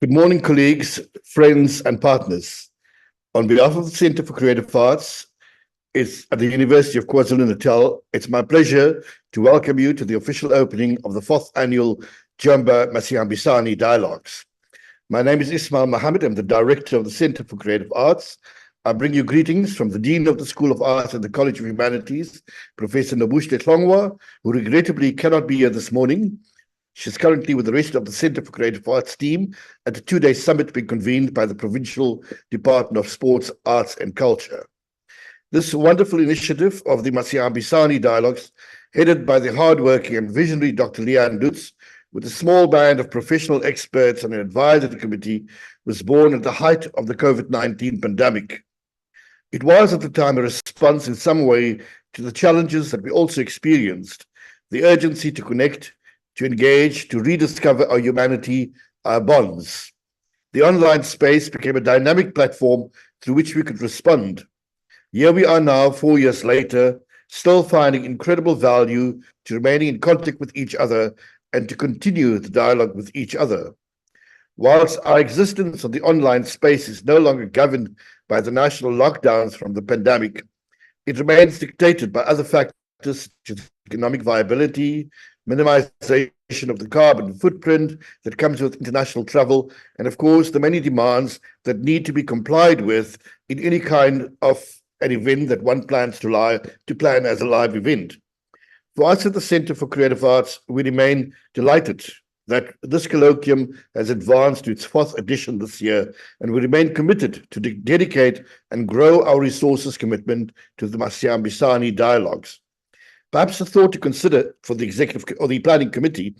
Good morning, colleagues, friends, and partners. On behalf of the Center for Creative Arts at the University of KwaZulu-Natal, it's my pleasure to welcome you to the official opening of the 4th annual Jomba MASIHAMBISANE Dialogues. My name is Ismail Mahomed. I'm the director of the Center for Creative Arts. I bring you greetings from the Dean of the School of Arts and the College of Humanities, Professor Nobuhle Hlongwa, who regrettably cannot be here this morning. She's currently with the rest of the Center for Creative Arts team at a two-day summit being convened by the Provincial Department of Sports, Arts and Culture. This wonderful initiative of the MASIHAMBISANE Dialogues, headed by the hardworking and visionary Dr. Lliane with a small band of professional experts and an advisory committee, was born at the height of the COVID-19 pandemic. It was at the time a response in some way to the challenges that we also experienced, the urgency to connect, to engage, to rediscover our humanity, our bonds. The online space became a dynamic platform through which we could respond. Here we are now, 4 years later, still finding incredible value to remaining in contact with each other and to continue the dialogue with each other. Whilst our existence on the online space is no longer governed by the national lockdowns from the pandemic, it remains dictated by other factors such as economic viability, minimization of the carbon footprint that comes with international travel, and of course, the many demands that need to be complied with in any kind of an event that one plans to plan as a live event. For us at the Center for Creative Arts, we remain delighted that this colloquium has advanced to its 4th edition this year, and we remain committed to dedicate and grow our resources commitment to the MASIHAMBISANE Dialogues. Perhaps a thought to consider for the executive or the planning committee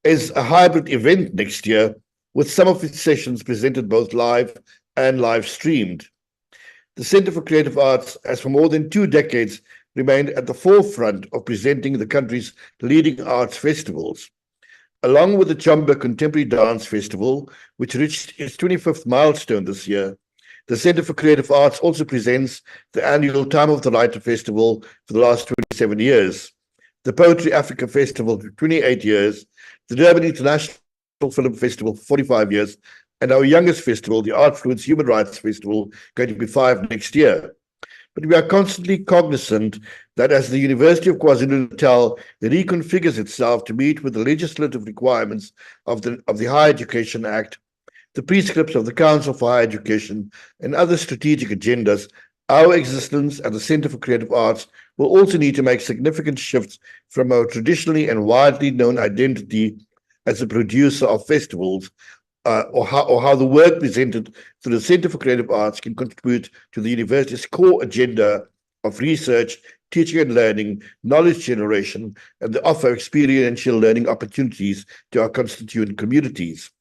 is a hybrid event next year, with some of its sessions presented both live and live streamed. The Center for Creative Arts has for more than 2 decades remained at the forefront of presenting the country's leading arts festivals. Along with the Jomba Contemporary Dance Festival, which reached its 25th milestone this year, the Center for Creative Arts also presents the annual Time of the Writer Festival for the last 27 years, the Poetry Africa Festival for 28 years, the Durban International Film Festival for 45 years, and our youngest festival, the Artfluence Human Rights Festival, going to be 5 next year. But we are constantly cognizant that as the University of KwaZulu-Natal reconfigures itself to meet with the legislative requirements of the Higher Education Act, the prescripts of the Council for Higher Education, and other strategic agendas, our existence at the Center for Creative Arts will also need to make significant shifts from our traditionally and widely known identity as a producer of festivals, or how the work presented through the Center for Creative Arts can contribute to the university's core agenda of research, teaching and learning, knowledge generation, and the offer of experiential learning opportunities to our constituent communities.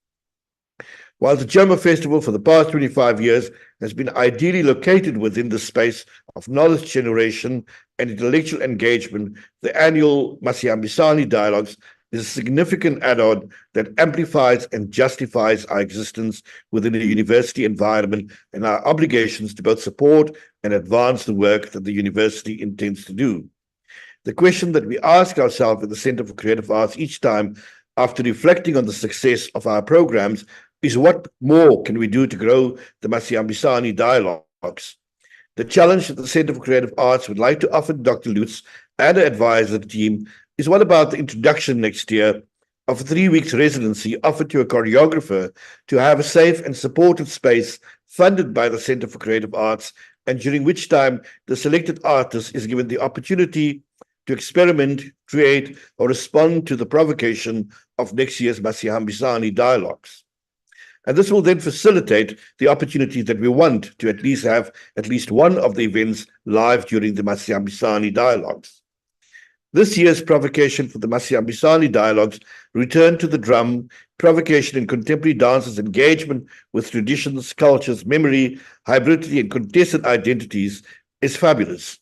While the Jomba Festival for the past 25 years has been ideally located within the space of knowledge generation and intellectual engagement, the annual MASIHAMBISANE Dialogues is a significant add-on that amplifies and justifies our existence within a university environment and our obligations to both support and advance the work that the university intends to do. The question that we ask ourselves at the Center for Creative Arts each time after reflecting on the success of our programs is what more can we do to grow the MASIHAMBISANE Dialogues? The challenge that the Center for Creative Arts would like to offer Dr. Lutz and her advisor team is what about the introduction next year of a 3-week residency offered to a choreographer to have a safe and supported space funded by the Center for Creative Arts, and during which time the selected artist is given the opportunity to experiment, create, or respond to the provocation of next year's MASIHAMBISANE Dialogues. And this will then facilitate the opportunity that we want to at least have at least one of the events live during the MASIHAMBISANE Dialogues. This year's provocation for the MASIHAMBISANE Dialogues, Return to the Drum, Provocation in Contemporary Dance's Engagement with Traditions, Cultures, Memory, Hybridity, and Contested Identities, is fabulous.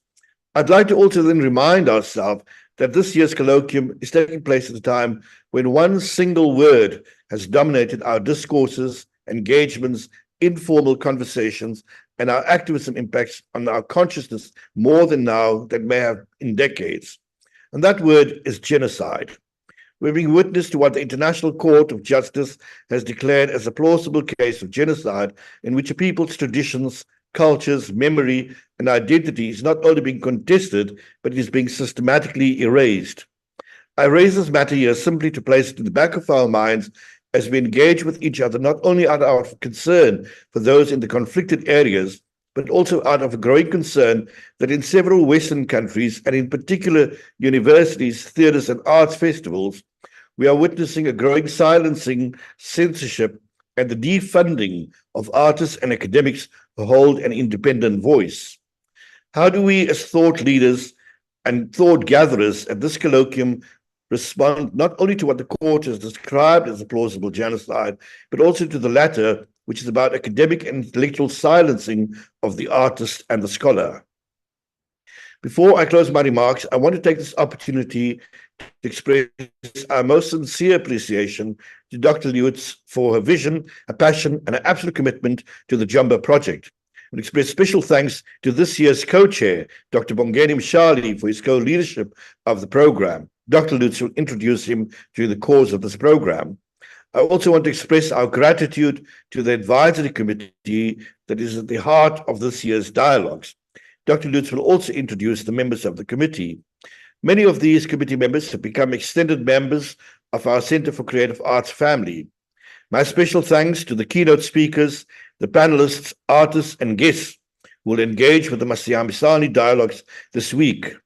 I'd like to also then remind ourselves that this year's colloquium is taking place at a time when one single word has dominated our discourses, engagements, informal conversations, and our activism impacts on our consciousness more than now than may have in decades. And that word is genocide. we're being witness to what the International Court of Justice has declared as a plausible case of genocide in which a people's traditions, cultures, memory, and identity is not only being contested, but is being systematically erased. I raise this matter here simply to place it in the back of our minds as we engage with each other, not only out of concern for those in the conflicted areas, but also out of a growing concern that in several Western countries, and in particular universities, theatres, and arts festivals, we are witnessing a growing silencing, censorship, and the defunding of artists and academics who hold an independent voice. How do we, as thought leaders and thought gatherers at this colloquium, respond not only to what the court has described as a plausible genocide, but also to the latter, which is about academic and intellectual silencing of the artist and the scholar? Before I close my remarks, I want to take this opportunity to express our most sincere appreciation to Dr. Lutz for her vision, her passion, and her absolute commitment to the Jomba project. And express special thanks to this year's co-chair, Dr. Mbongeni Mtshali, for his co-leadership of the program. Dr. Lutz will introduce him during the course of this program. I also want to express our gratitude to the advisory committee that is at the heart of this year's dialogues. Dr. Lutz will also introduce the members of the committee. Many of these committee members have become extended members of our Center for Creative Arts family. My special thanks to the keynote speakers, the panelists, artists, and guests who will engage with the MASIHAMBISANE dialogues this week.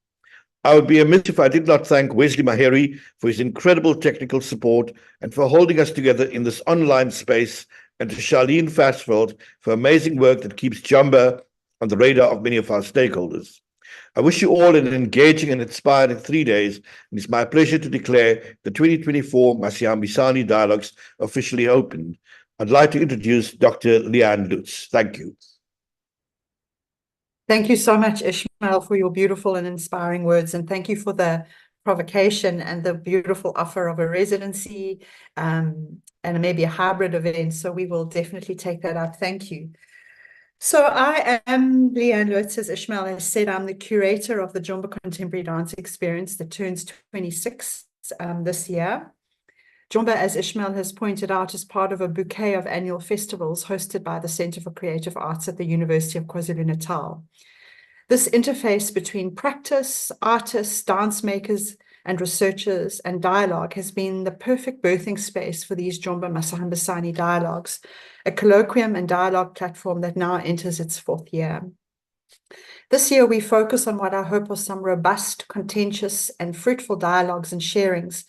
I would be amiss if I did not thank Wesley Maheri for his incredible technical support and for holding us together in this online space, and to Lliane for amazing work that keeps Jomba on the radar of many of our stakeholders. I wish you all an engaging and inspiring 3 days, and it's my pleasure to declare the 2024 MASIHAMBISANE Dialogues officially opened. I'd like to introduce Dr. Lliane Lutz. Thank you. Thank you so much, Ismail, for your beautiful and inspiring words, and thank you for the provocation and the beautiful offer of a residency and maybe a hybrid event. So we will definitely take that up. Thank you. So I am Lliane Lutz, as Ismail has said. I'm the curator of the Jomba Contemporary Dance Experience that turns 26 this year. Jomba, as Ismail has pointed out, is part of a bouquet of annual festivals hosted by the Center for Creative Arts at the University of KwaZulu-Natal. This interface between practice, artists, dance makers, and researchers and dialogue has been the perfect birthing space for these Jomba MASIHAMBISANE dialogues, a colloquium and dialogue platform that now enters its 4th year. This year, we focus on what I hope are some robust, contentious, and fruitful dialogues and sharings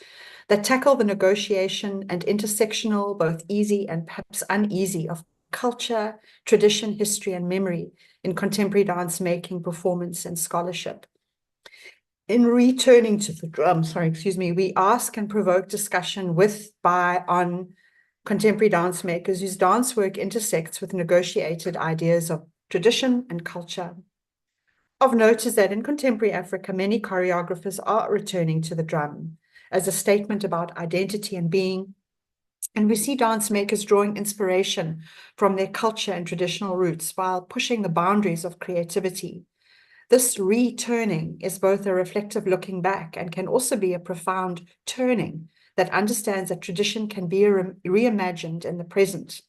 that tackle the negotiation and intersectional, both easy and perhaps uneasy, of culture, tradition, history, and memory in contemporary dance making, performance, and scholarship. In returning to the drum, we ask and provoke discussion with, by, on contemporary dance makers whose dance work intersects with negotiated ideas of tradition and culture. Of note is that in contemporary Africa, many choreographers are returning to the drum as a statement about identity and being, and we see dance makers drawing inspiration from their culture and traditional roots while pushing the boundaries of creativity. This returning is both a reflective looking back and can also be a profound turning that understands that tradition can be reimagined in the present.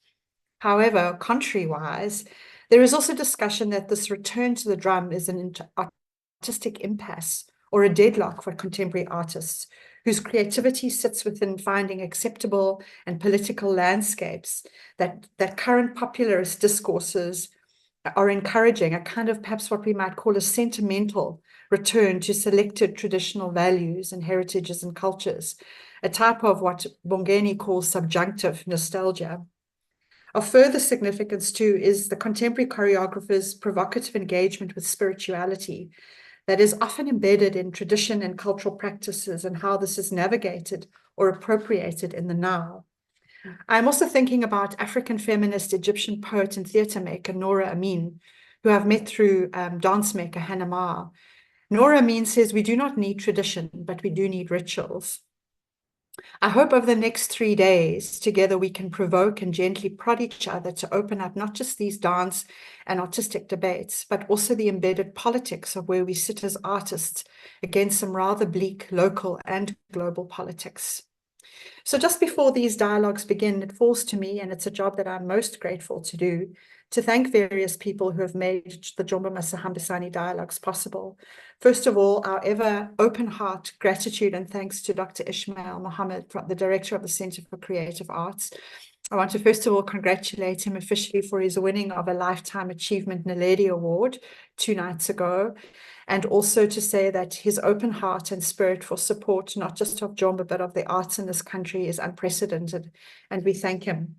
However, contrary-wise, there is also discussion that this return to the drum is an artistic impasse or a deadlock for contemporary artists whose creativity sits within finding acceptable and political landscapes that current popularist discourses are encouraging, a kind of perhaps what we might call a sentimental return to selected traditional values and heritages and cultures, a type of what Mbongeni calls subjunctive nostalgia. Of further significance, too, is the contemporary choreographer's provocative engagement with spirituality that is often embedded in tradition and cultural practices, and how this is navigated or appropriated in the now. I'm also thinking about African feminist Egyptian poet and theatre maker Noura Amin, who I've met through dance maker Hannah Ma. Noura Amin says we do not need tradition, but we do need rituals. I hope over the next 3 days together we can provoke and gently prod each other to open up not just these dance and artistic debates, but also the embedded politics of where we sit as artists against some rather bleak local and global politics. So just before these dialogues begin, it falls to me, and it's a job that I'm most grateful to do, to thank various people who have made the Jomba MASIHAMBISANE dialogues possible. First of all, our ever open heart gratitude and thanks to Dr. Ismail Mahomed, the director of the Center for Creative Arts. I want to first of all congratulate him officially for his winning of a Lifetime Achievement Naledi Award 2 nights ago, and also to say that his open heart and spirit for support, not just of Jomba, but of the arts in this country is unprecedented, and we thank him.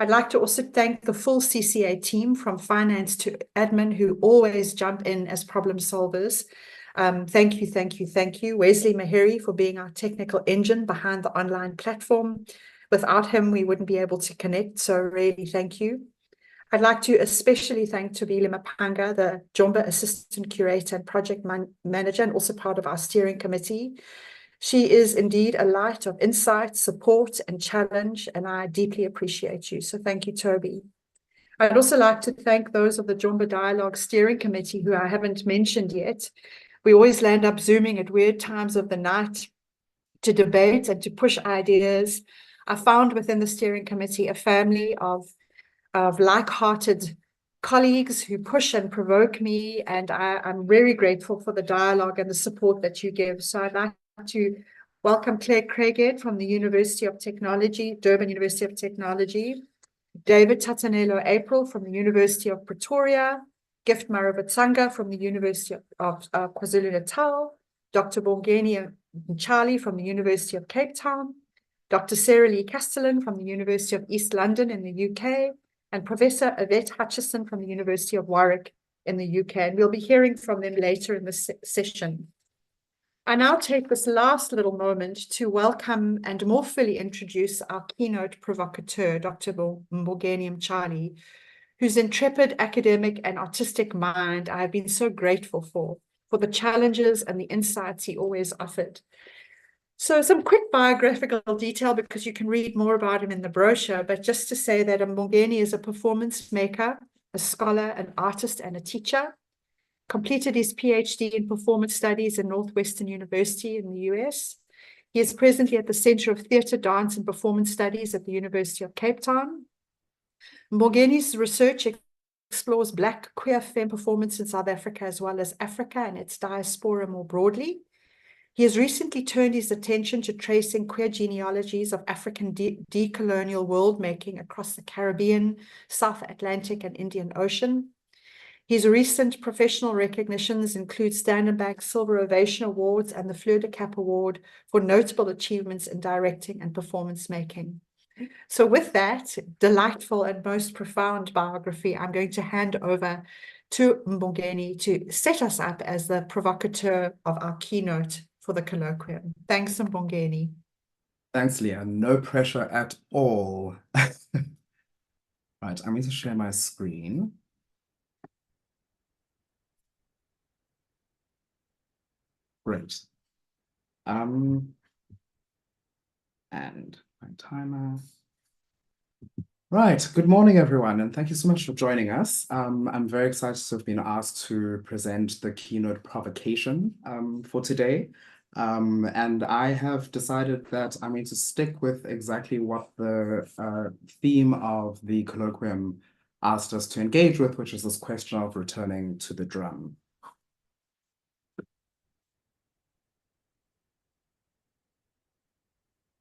I'd like to also thank the full CCA team from finance to admin who always jump in as problem solvers. Thank you, thank you, thank you. Wesley Mahiri for being our technical engine behind the online platform. Without him, we wouldn't be able to connect, so really thank you. I'd like to especially thank Tobile Mapanga, the Jomba Assistant Curator and Project Manager, and also part of our steering committee. She is indeed a light of insight, support, and challenge, and I deeply appreciate you. So thank you, Toby. I'd also like to thank those of the Jomba Dialogue Steering Committee who I haven't mentioned yet. We always land up Zooming at weird times of the night to debate and to push ideas. I found within the steering committee a family of like-hearted colleagues who push and provoke me, and I'm very grateful for the dialogue and the support that you give. So I'd like to welcome Claire Craighead from the University of Technology, Durban University of Technology, David Tatanelo April from the University of Pretoria, Gift Maravatsanga from the University of KwaZulu-Natal, Dr. Mbongeni Mtshali from the University of Cape Town, Dr. Sarah Lee Castellan from the University of East London in the UK, and Professor Yvette Hutchison from the University of Warwick in the UK. And we'll be hearing from them later in this session. I now take this last little moment to welcome and more fully introduce our keynote provocateur, Dr. Mbongeni Mtshali, whose intrepid academic and artistic mind I have been so grateful for the challenges and the insights he always offered. So some quick biographical detail, because you can read more about him in the brochure, but just to say that Mbongeni is a performance maker, a scholar, an artist, and a teacher. Completed his PhD in performance studies in Northwestern University in the US. He is presently at the Center of Theatre, Dance, and Performance Studies at the University of Cape Town. Mbongeni's research explores Black queer femme performance in South Africa, as well as Africa and its diaspora more broadly. He has recently turned his attention to tracing queer genealogies of African decolonial world-making across the Caribbean, South Atlantic, and Indian Ocean. His recent professional recognitions include Standard Bank Silver Ovation Awards and the Fleur de Cap Award for notable achievements in directing and performance making. So with that delightful and most profound biography, I'm going to hand over to Mbongeni to set us up as the provocateur of our keynote for the colloquium. Thanks, Mbongeni. Thanks, Lliane. No pressure at all. Right, I'm going to share my screen. Great. And my timer. Right, good morning, everyone, and thank you so much for joining us. I'm very excited to have been asked to present the keynote provocation for today. And I have decided that I'm going to stick with exactly what the theme of the colloquium asked us to engage with, which is this question of returning to the drum.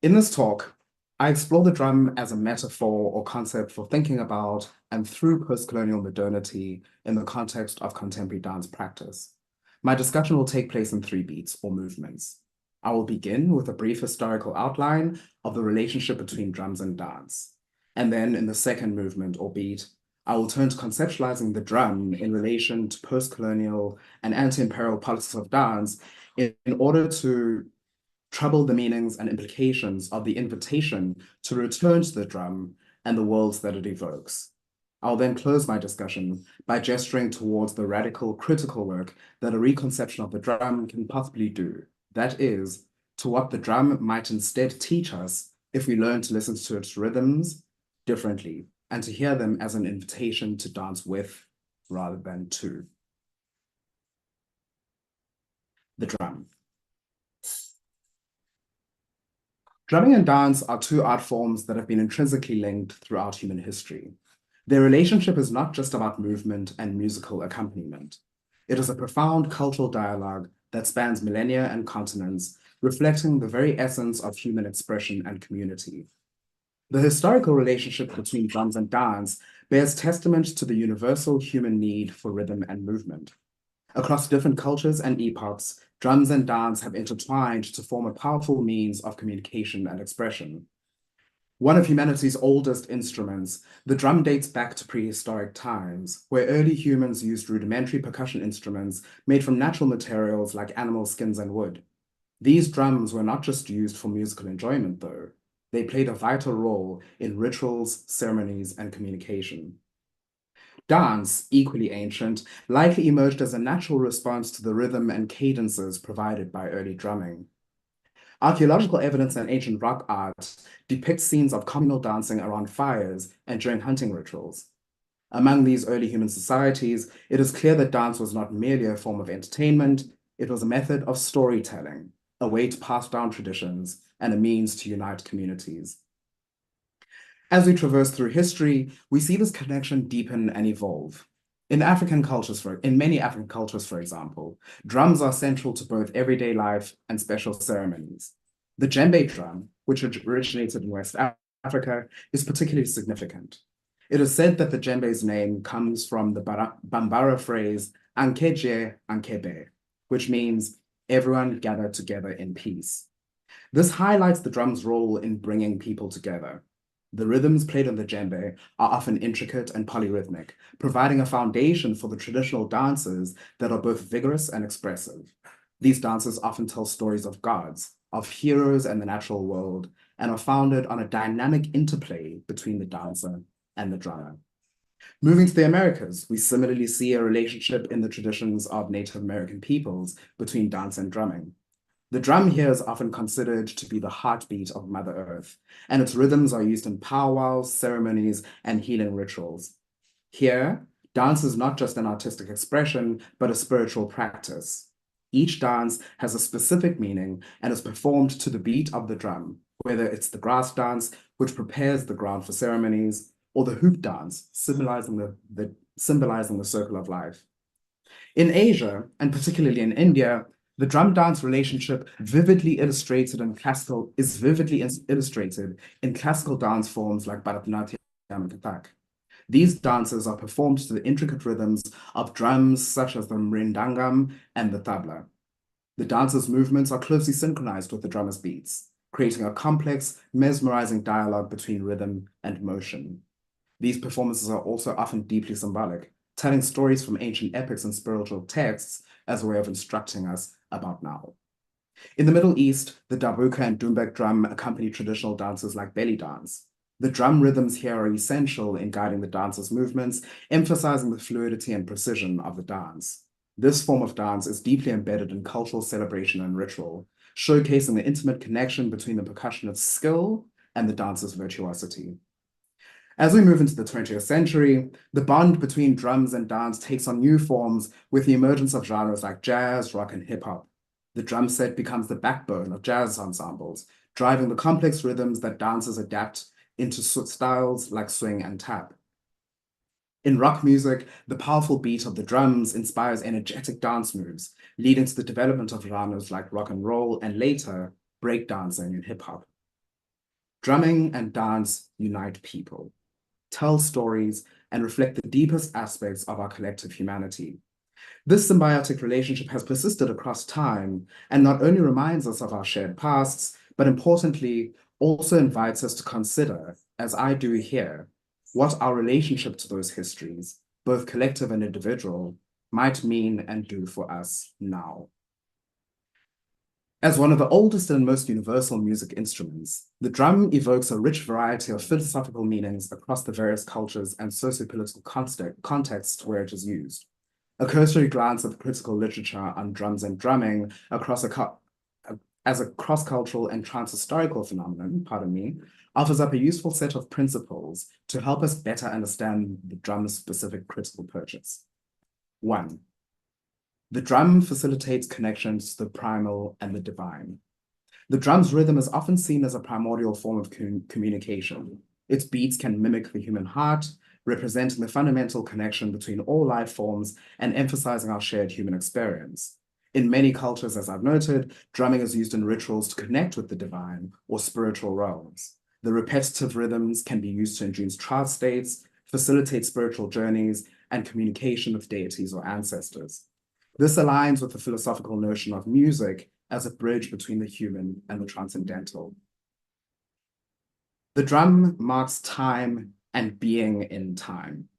In this talk, I explore the drum as a metaphor or concept for thinking about and through post-colonial modernity in the context of contemporary dance practice. My discussion will take place in 3 beats or movements. I will begin with a brief historical outline of the relationship between drums and dance. And then in the second movement or beat, I will turn to conceptualizing the drum in relation to post-colonial and anti-imperial politics of dance in order to trouble the meanings and implications of the invitation to return to the drum and the worlds that it evokes. I'll then close my discussion by gesturing towards the radical critical work that a reconception of the drum can possibly do. That is, to what the drum might instead teach us if we learn to listen to its rhythms differently and to hear them as an invitation to dance with rather than to. The drum. Drumming and dance are two art forms that have been intrinsically linked throughout human history. Their relationship is not just about movement and musical accompaniment. It is a profound cultural dialogue that spans millennia and continents, reflecting the very essence of human expression and community. The historical relationship between drums and dance bears testament to the universal human need for rhythm and movement. Across different cultures and epochs, drums and dance have intertwined to form a powerful means of communication and expression. One of humanity's oldest instruments, the drum dates back to prehistoric times, where early humans used rudimentary percussion instruments made from natural materials like animal skins and wood. These drums were not just used for musical enjoyment, though. They played a vital role in rituals, ceremonies, and communication. Dance, equally ancient, likely emerged as a natural response to the rhythm and cadences provided by early drumming. Archaeological evidence in ancient rock art depicts scenes of communal dancing around fires and during hunting rituals. Among these early human societies, it is clear that dance was not merely a form of entertainment, it was a method of storytelling, a way to pass down traditions, and a means to unite communities. As we traverse through history, we see this connection deepen and evolve. In many African cultures, for example, drums are central to both everyday life and special ceremonies. The djembe drum, which originated in West Africa, is particularly significant. It is said that the djembe's name comes from the Bambara phrase, Ankeje Ankebe, which means everyone gathered together in peace. This highlights the drum's role in bringing people together. The rhythms played on the djembe are often intricate and polyrhythmic, providing a foundation for the traditional dances that are both vigorous and expressive. These dances often tell stories of gods, of heroes and the natural world, and are founded on a dynamic interplay between the dancer and the drummer. Moving to the Americas, we similarly see a relationship in the traditions of Native American peoples between dance and drumming. The drum here is often considered to be the heartbeat of Mother Earth, and its rhythms are used in powwows, ceremonies, and healing rituals. Here, dance is not just an artistic expression, but a spiritual practice. Each dance has a specific meaning and is performed to the beat of the drum, whether it's the grass dance, which prepares the ground for ceremonies, or the hoop dance, symbolizing the circle of life. In Asia, and particularly in India, the drum dance relationship is vividly illustrated in classical dance forms like Bharatanatyam and Kathak. These dances are performed to the intricate rhythms of drums such as the mridangam and the tabla. The dancer's movements are closely synchronized with the drummer's beats, creating a complex, mesmerizing dialogue between rhythm and motion. These performances are also often deeply symbolic, telling stories from ancient epics and spiritual texts as a way of instructing us about now. In the Middle East, the darbuka and doumbek drum accompany traditional dances like belly dance. The drum rhythms here are essential in guiding the dancer's movements, emphasizing the fluidity and precision of the dance. This form of dance is deeply embedded in cultural celebration and ritual, showcasing the intimate connection between the percussionist's skill and the dancer's virtuosity. As we move into the 20th century, the bond between drums and dance takes on new forms with the emergence of genres like jazz, rock, and hip-hop. The drum set becomes the backbone of jazz ensembles, driving the complex rhythms that dancers adapt into styles like swing and tap. In rock music, the powerful beat of the drums inspires energetic dance moves, leading to the development of genres like rock and roll and later, breakdancing and hip-hop. Drumming and dance unite people, tell stories, and reflect the deepest aspects of our collective humanity. This symbiotic relationship has persisted across time and not only reminds us of our shared pasts, but importantly, also invites us to consider, as I do here, what our relationship to those histories, both collective and individual, might mean and do for us now. As one of the oldest and most universal music instruments, the drum evokes a rich variety of philosophical meanings across the various cultures and socio-political contexts where it is used. A cursory glance at the critical literature on drums and drumming as a cross-cultural and trans-historical phenomenon, offers up a useful set of principles to help us better understand the drum's specific critical purpose. 1. The drum facilitates connections to the primal and the divine. The drum's rhythm is often seen as a primordial form of communication. Its beats can mimic the human heart, representing the fundamental connection between all life forms and emphasizing our shared human experience. In many cultures, as I've noted, drumming is used in rituals to connect with the divine or spiritual realms. The repetitive rhythms can be used to induce trance states, facilitate spiritual journeys, and communication with deities or ancestors. This aligns with the philosophical notion of music as a bridge between the human and the transcendental. The drum marks time and being in time.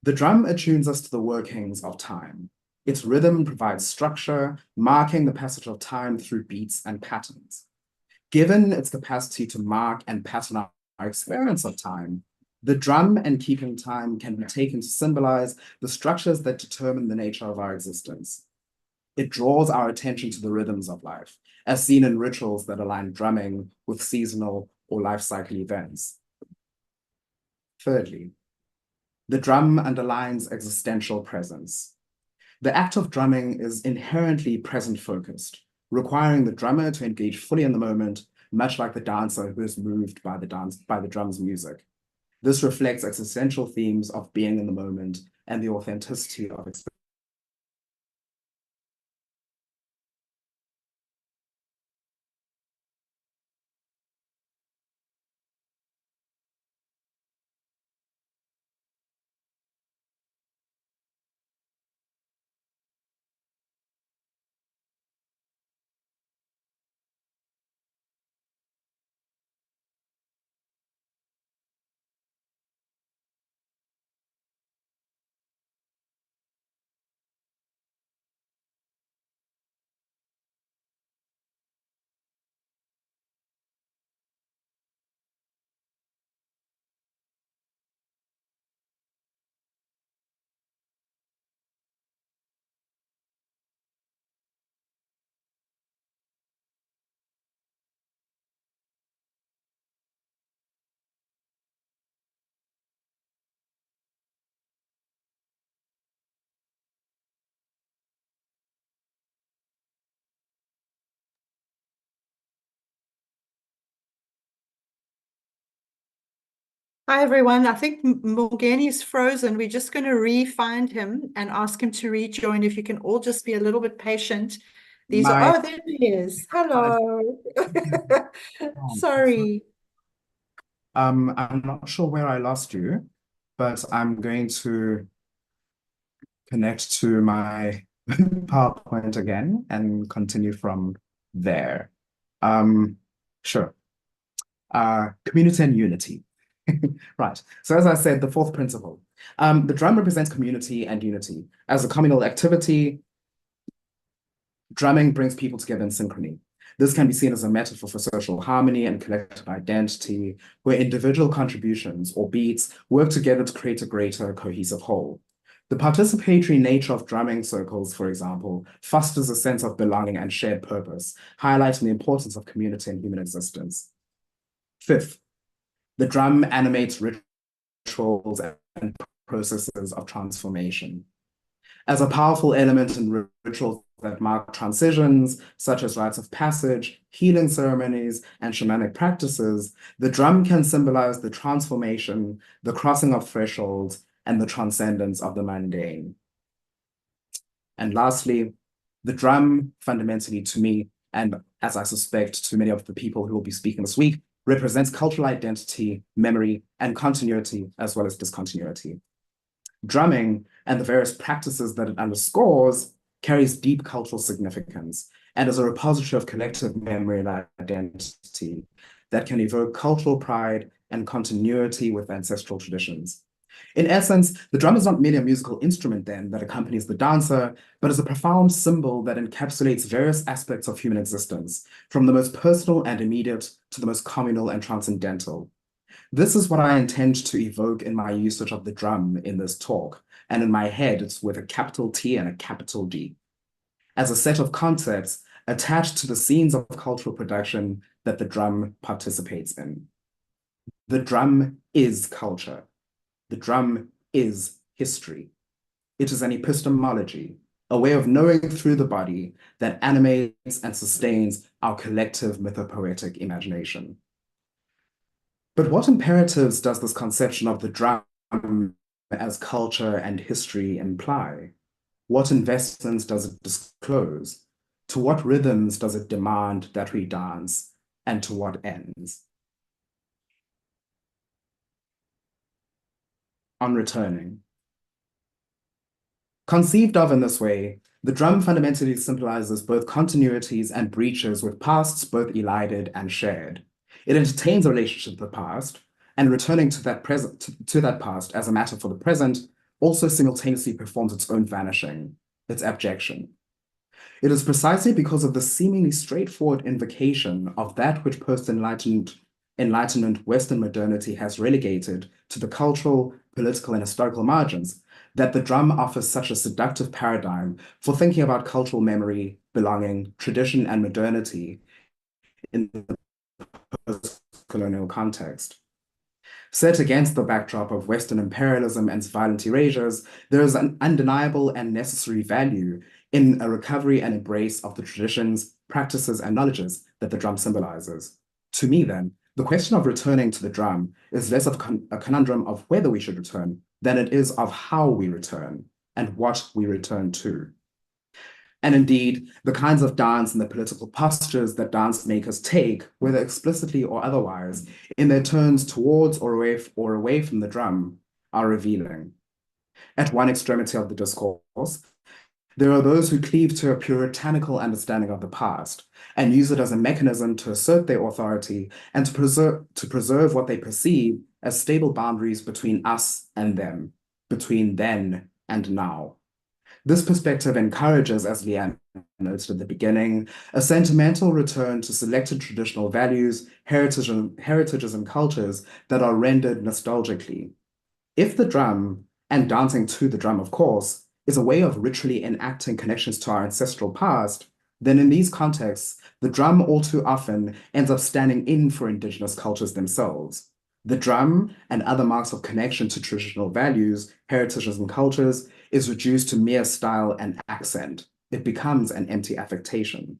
The drum attunes us to the workings of time. Its rhythm provides structure, marking the passage of time through beats and patterns. Given its capacity to mark and pattern our experience of time, the drum and keeping time can be taken to symbolize the structures that determine the nature of our existence. It draws our attention to the rhythms of life, as seen in rituals that align drumming with seasonal or life cycle events. Thirdly, the drum underlines existential presence. The act of drumming is inherently present-focused, requiring the drummer to engage fully in the moment, much like the dancer who is moved by the drum's music. This reflects existential themes of being in the moment and the authenticity of experience. Hi, everyone. I think Mbongeni is frozen. We're just going to re-find him and ask him to rejoin. If you can all just be a little bit patient. Oh, there he is. Hello. Sorry. I'm not sure where I lost you, but I'm going to connect to my PowerPoint again and continue from there. Sure. Community and unity. Right. So as I said, the fourth principle. The drum represents community and unity. As a communal activity, drumming brings people together in synchrony. This can be seen as a metaphor for social harmony and collective identity, where individual contributions or beats work together to create a greater cohesive whole. The participatory nature of drumming circles, for example, fosters a sense of belonging and shared purpose, highlighting the importance of community in human existence. Fifth, the drum animates rituals and processes of transformation. As a powerful element in rituals that mark transitions, such as rites of passage, healing ceremonies, and shamanic practices, the drum can symbolize the transformation, the crossing of thresholds, and the transcendence of the mundane. And lastly, the drum, fundamentally to me, and as I suspect to many of the people who will be speaking this week, represents cultural identity, memory, and continuity, as well as discontinuity. Drumming and the various practices that it underscores carries deep cultural significance and is a repository of collective memory and identity that can evoke cultural pride and continuity with ancestral traditions. In essence, the drum is not merely a musical instrument then that accompanies the dancer, but is a profound symbol that encapsulates various aspects of human existence, from the most personal and immediate to the most communal and transcendental. This is what I intend to evoke in my usage of the drum in this talk, and in my head, it's with a capital T and a capital D, as a set of concepts attached to the scenes of cultural production that the drum participates in. The drum is culture. The drum is history. It is an epistemology, a way of knowing through the body that animates and sustains our collective mythopoetic imagination. But what imperatives does this conception of the drum as culture and history imply? What investments does it disclose? To what rhythms does it demand that we dance, and to what ends? On returning. Conceived of in this way, the drum fundamentally symbolizes both continuities and breaches with pasts both elided and shared. It entertains a relationship with the past, and returning to that past as a matter for the present also simultaneously performs its own vanishing, its abjection. It is precisely because of the seemingly straightforward invocation of that which post-Enlightenment Western modernity has relegated to the cultural, political, and historical margins that the drum offers such a seductive paradigm for thinking about cultural memory, belonging, tradition, and modernity in the post-colonial context. Set against the backdrop of Western imperialism and violent erasures, there is an undeniable and necessary value in a recovery and embrace of the traditions, practices, and knowledges that the drum symbolizes. To me, then, the question of returning to the drum is less of a conundrum of whether we should return than it is of how we return and what we return to. And indeed, the kinds of dance and the political postures that dance makers take, whether explicitly or otherwise, in their turns towards or away from the drum, are revealing. At one extremity of the discourse, there are those who cleave to a puritanical understanding of the past and use it as a mechanism to assert their authority and to preserve what they perceive as stable boundaries between us and them, between then and now. This perspective encourages, as Lliane noted at the beginning, a sentimental return to selected traditional values, heritages, and cultures that are rendered nostalgically. If the drum, and dancing to the drum, of course, is a way of ritually enacting connections to our ancestral past, then in these contexts, the drum all too often ends up standing in for indigenous cultures themselves. The drum and other marks of connection to traditional values, heritages, and cultures is reduced to mere style and accent. It becomes an empty affectation.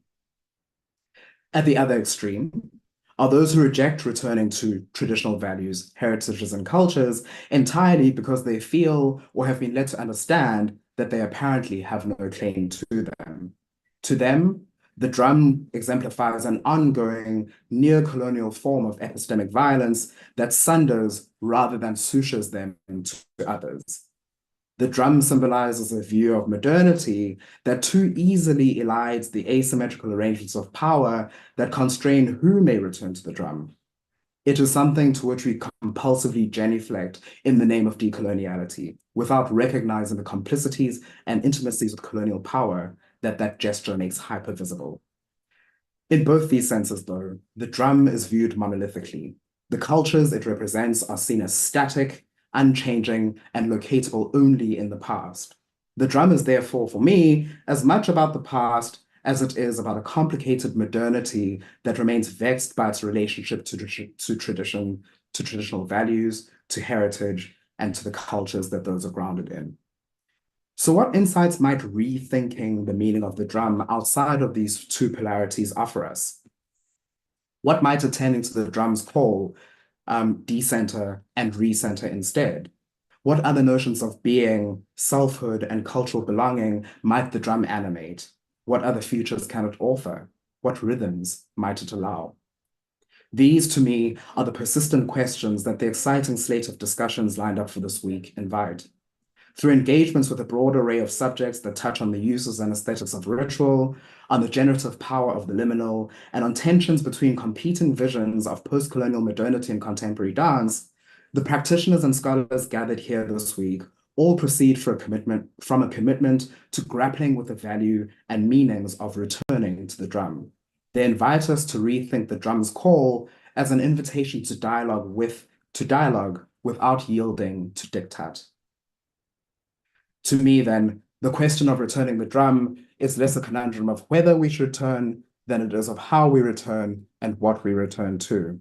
At the other extreme are those who reject returning to traditional values, heritages, and cultures entirely because they feel or have been led to understand that they apparently have no claim to them. To them, the drum exemplifies an ongoing neo-colonial form of epistemic violence that sunders rather than sutures them to others. The drum symbolizes a view of modernity that too easily elides the asymmetrical arrangements of power that constrain who may return to the drum. It is something to which we compulsively genuflect in the name of decoloniality, without recognizing the complicities and intimacies with colonial power that gesture makes hyper-visible. In both these senses, though, the drum is viewed monolithically. The cultures it represents are seen as static, unchanging, and locatable only in the past. The drum is therefore, for me, as much about the past as it is about a complicated modernity that remains vexed by its relationship to tradition, to traditional values, to heritage, and to the cultures that those are grounded in. So what insights might rethinking the meaning of the drum outside of these two polarities offer us? What might attending to the drum's call decenter and recenter instead? What other notions of being, selfhood, and cultural belonging might the drum animate? What other futures can it offer? What rhythms might it allow? These, to me, are the persistent questions that the exciting slate of discussions lined up for this week invite. Through engagements with a broad array of subjects that touch on the uses and aesthetics of ritual, on the generative power of the liminal, and on tensions between competing visions of post-colonial modernity and contemporary dance, the practitioners and scholars gathered here this week all proceed from a commitment to grappling with the value and meanings of returning to the drum. They invite us to rethink the drum's call as an invitation to dialogue without yielding to diktat. To me, then, the question of returning the drum is less a conundrum of whether we should return than it is of how we return and what we return to.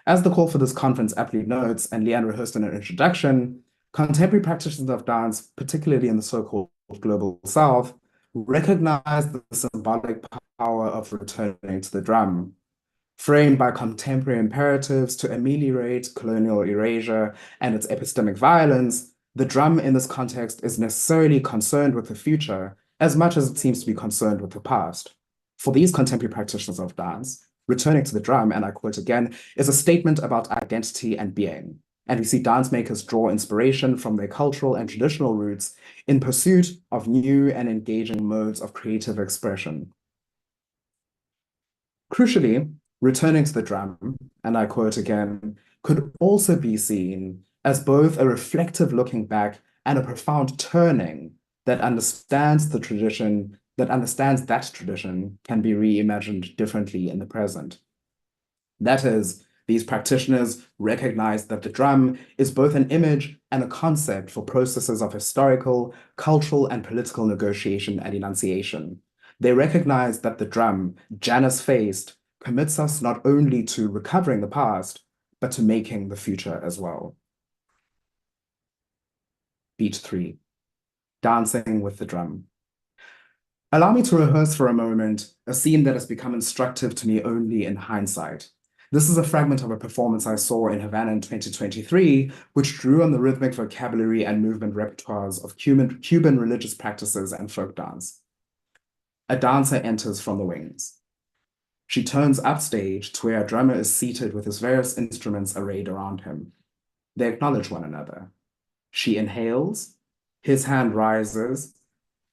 As the call for this conference aptly notes, and Lliane rehearsed in her introduction, contemporary practitioners of dance, particularly in the so-called Global South, recognized the symbolic power of returning to the drum. Framed by contemporary imperatives to ameliorate colonial erasure and its epistemic violence, the drum in this context is necessarily concerned with the future as much as it seems to be concerned with the past. For these contemporary practitioners of dance, returning to the drum, and I quote again, is a statement about identity and being. And we see dance makers draw inspiration from their cultural and traditional roots in pursuit of new and engaging modes of creative expression. Crucially, returning to the drum, and I quote again, could also be seen as both a reflective looking back and a profound turning that understands the tradition, that understands that tradition can be reimagined differently in the present. That is, these practitioners recognize that the drum is both an image and a concept for processes of historical, cultural, and political negotiation and enunciation. They recognize that the drum, Janus-faced, commits us not only to recovering the past, but to making the future as well. Beat 3, dancing with the drum. Allow me to rehearse for a moment a scene that has become instructive to me only in hindsight. This is a fragment of a performance I saw in Havana in 2023, which drew on the rhythmic vocabulary and movement repertoires of Cuban religious practices and folk dance. A dancer enters from the wings. She turns upstage to where a drummer is seated with his various instruments arrayed around him. They acknowledge one another. She inhales, his hand rises,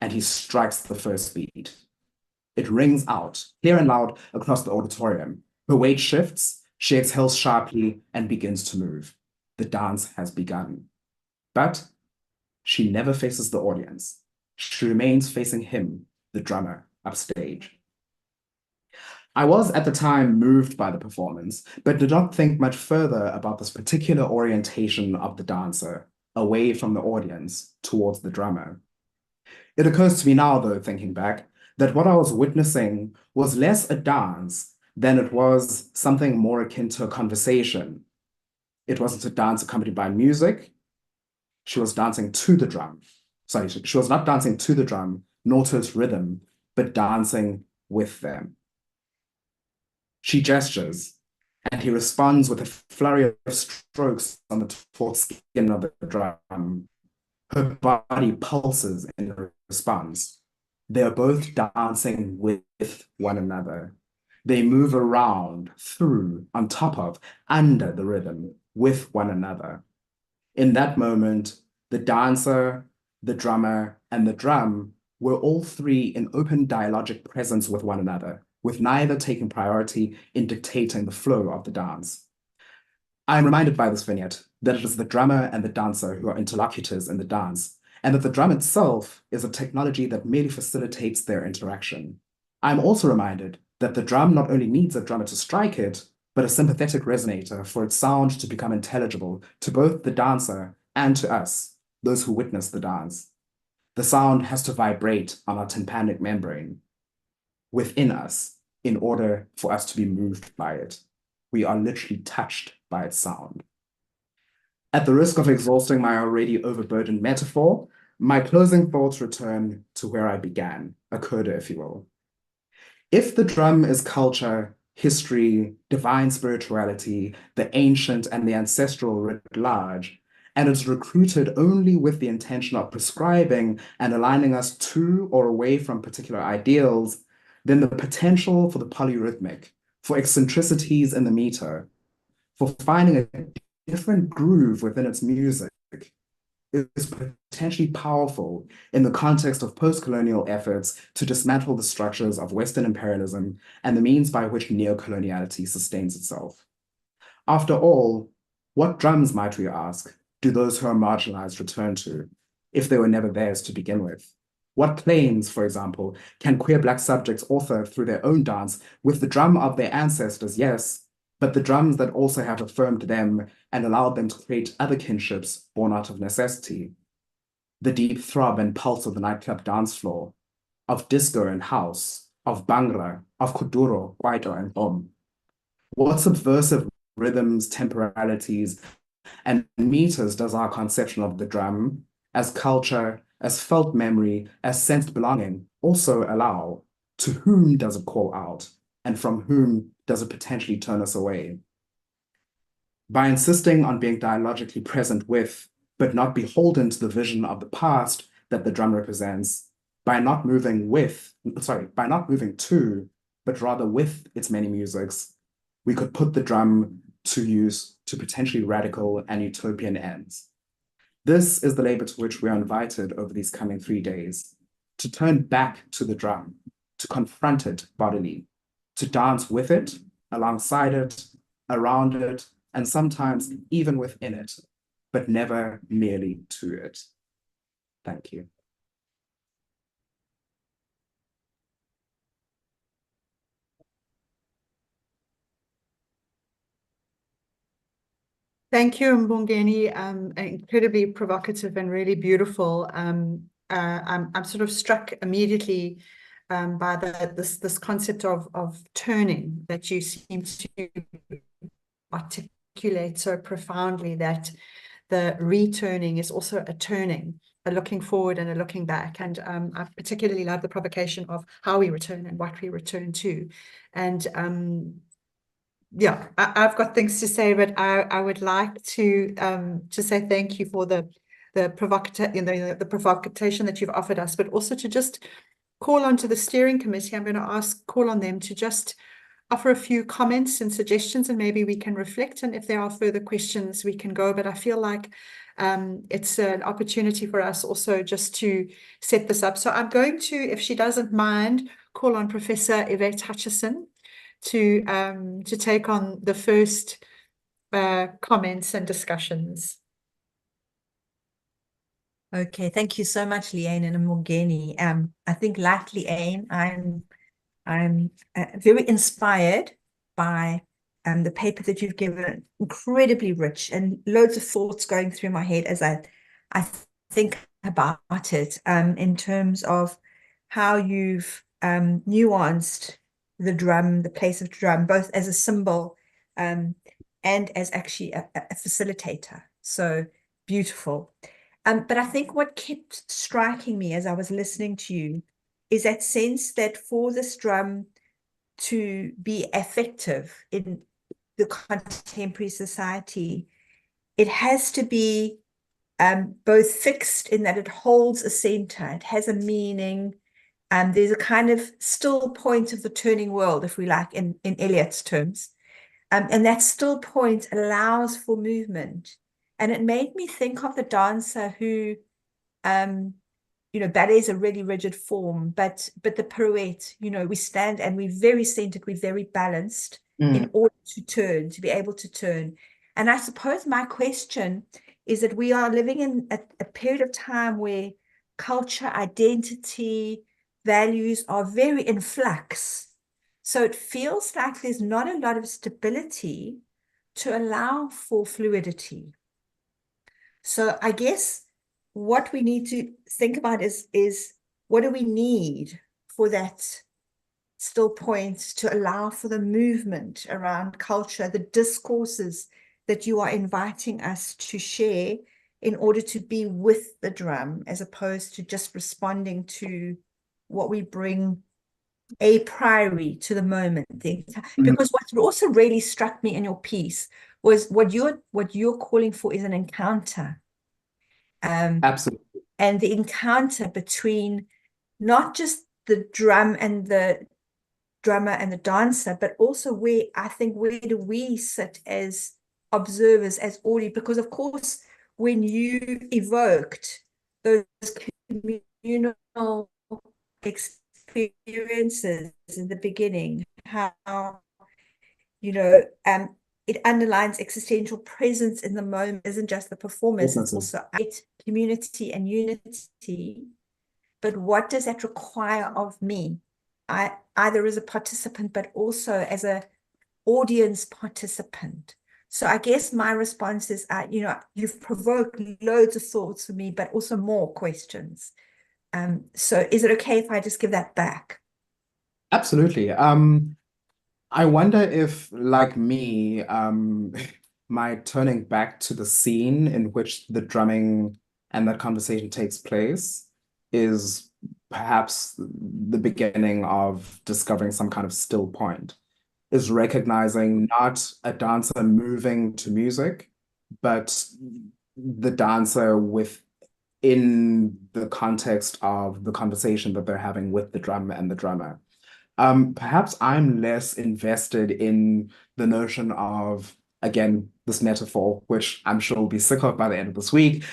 and he strikes the first beat. It rings out, clear and loud, across the auditorium. Her weight shifts, she exhales sharply and begins to move. The dance has begun. But she never faces the audience. She remains facing him, the drummer, upstage. I was at the time moved by the performance, but did not think much further about this particular orientation of the dancer, away from the audience, towards the drummer. It occurs to me now, though, thinking back, that what I was witnessing was less a dance than it was something more akin to a conversation. It wasn't a dance accompanied by music. She was dancing to the drum. Sorry, she was not dancing to the drum, nor to its rhythm, but dancing with them. She gestures, and he responds with a flurry of strokes on the taut skin of the drum. Her body pulses in response. They are both dancing with one another. They move around, through, on top of, under the rhythm, with one another. In that moment, the dancer, the drummer, and the drum were all three in open dialogic presence with one another, with neither taking priority in dictating the flow of the dance. I am reminded by this vignette that it is the drummer and the dancer who are interlocutors in the dance, and that the drum itself is a technology that merely facilitates their interaction. I am also reminded that the drum not only needs a drummer to strike it, but a sympathetic resonator for its sound to become intelligible to both the dancer and to us, those who witness the dance. The sound has to vibrate on our tympanic membrane within us in order for us to be moved by it. We are literally touched by its sound. At the risk of exhausting my already overburdened metaphor, my closing thoughts return to where I began, a coda, if you will. If the drum is culture, history, divine spirituality, the ancient and the ancestral writ large, and is recruited only with the intention of prescribing and aligning us to or away from particular ideals, then the potential for the polyrhythmic, for eccentricities in the meter, for finding a different groove within its music, is potentially powerful in the context of post-colonial efforts to dismantle the structures of Western imperialism and the means by which neocoloniality sustains itself. After all, what drums, might we ask, do those who are marginalized return to, if they were never theirs to begin with? What claims, for example, can queer Black subjects author through their own dance with the drum of their ancestors, yes, but the drums that also have affirmed them and allowed them to create other kinships born out of necessity? The deep throb and pulse of the nightclub dance floor, of disco and house, of Bhangra, of Kuduro, Kwaito, and Bom. What subversive rhythms, temporalities, and meters does our conception of the drum as culture, as felt memory, as sensed belonging also allow? To whom does it call out? And from whom does it potentially turn us away? By insisting on being dialogically present with, but not beholden to the vision of the past that the drum represents, by not moving to, but rather with its many musics, we could put the drum to use to potentially radical and utopian ends. This is the labor to which we are invited over these coming 3 days, to turn back to the drum, to confront it bodily, to dance with it, alongside it, around it, and sometimes even within it, but never merely to it. Thank you. Thank you, Mbongeni. Incredibly provocative and really beautiful. I'm sort of struck immediately by this concept of turning that you seem to articulate so profoundly, that the returning is also a turning, a looking forward and a looking back. And I particularly love the provocation of how we return and what we return to. And yeah, I've got things to say, but I would like to say thank you for the provocation that you've offered us, but also to just call on to the steering committee. I'm going to call on them to just offer a few comments and suggestions, and maybe we can reflect, and if there are further questions we can go. But I feel like it's an opportunity for us also just to set this up. So I'm going to, if she doesn't mind, call on Professor Yvette Hutchison to take on the first comments and discussions. Okay, thank you so much, Lliane and Mbongeni. I think, like Lliane, I'm very inspired by the paper that you've given, incredibly rich, and loads of thoughts going through my head as I think about it, in terms of how you've nuanced the drum, the place of drum, both as a symbol and as actually a facilitator. So beautiful. But I think what kept striking me as I was listening to you is that sense that for this drum to be effective in the contemporary society, it has to be both fixed in that it holds a center, it has a meaning, and there's a kind of still point of the turning world, if we like, in Eliot's terms. And that still point allows for movement. And it made me think of the dancer who, ballet is a really rigid form, but the pirouette, we stand and we're very centered, we're very balanced in order to turn, to be able to turn. And I suppose my question is that we are living in a period of time where culture, identity, values are very in flux. So it feels like there's not a lot of stability to allow for fluidity. So I guess what we need to think about is what do we need for that still point to allow for the movement around culture, the discourses that you are inviting us to share in order to be with the drum, as opposed to just responding to what we bring a priori to the moment. Because what also really struck me in your piece was what you're calling for is an encounter. Absolutely. And the encounter between not just the drum and the drummer and the dancer, but also where do we sit as observers, as audience? Because of course, when you evoked those communal experiences in the beginning, how it underlines existential presence in the moment, isn't just the performance, it's also community and unity. But what does that require of me? Either as a participant, but also as a audience participant. So I guess my response is, you've provoked loads of thoughts for me, but also more questions. So is it okay if I just give that back? Absolutely. I wonder if, like me, my turning back to the scene in which the drumming and that conversation takes place is perhaps the beginning of discovering some kind of still point, is recognizing not a dancer moving to music, but the dancer within the context of the conversation that they're having with the drum and the drummer. Perhaps I'm less invested in the notion of, again, this metaphor, which I'm sure we'll be sick of by the end of this week.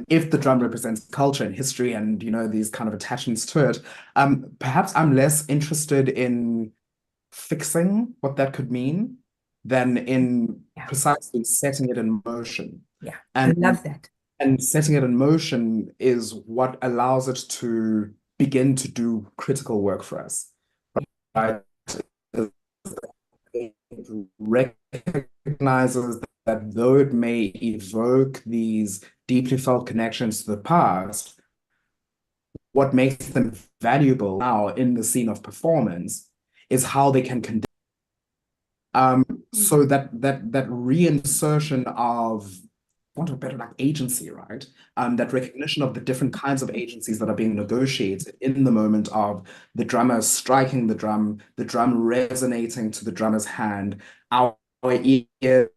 If the drum represents culture and history and, these kind of attachments to it, perhaps I'm less interested in fixing what that could mean than in precisely setting it in motion. Yeah, I love that. And setting it in motion is what allows it to begin to do critical work for us. Right? It recognizes that though it may evoke these deeply felt connections to the past, what makes them valuable now in the scene of performance is how they can condition. So that reinsertion of, want a better like agency, right? That recognition of the different kinds of agencies that are being negotiated in the moment of the drummer striking the drum resonating to the drummer's hand, our ears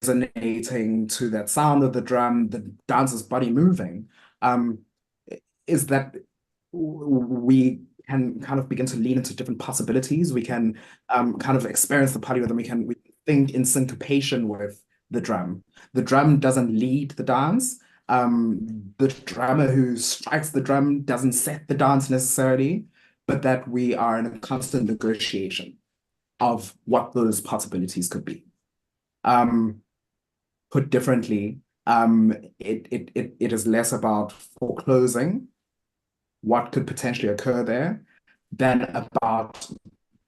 resonating to that sound of the drum, the dancer's body moving, is that we can kind of begin to lean into different possibilities. We can kind of experience the party with them. We think in syncopation with the drum. The drum doesn't lead the dance. The drummer who strikes the drum doesn't set the dance necessarily, but that we are in a constant negotiation of what those possibilities could be. Put differently, it is less about foreclosing what could potentially occur there than about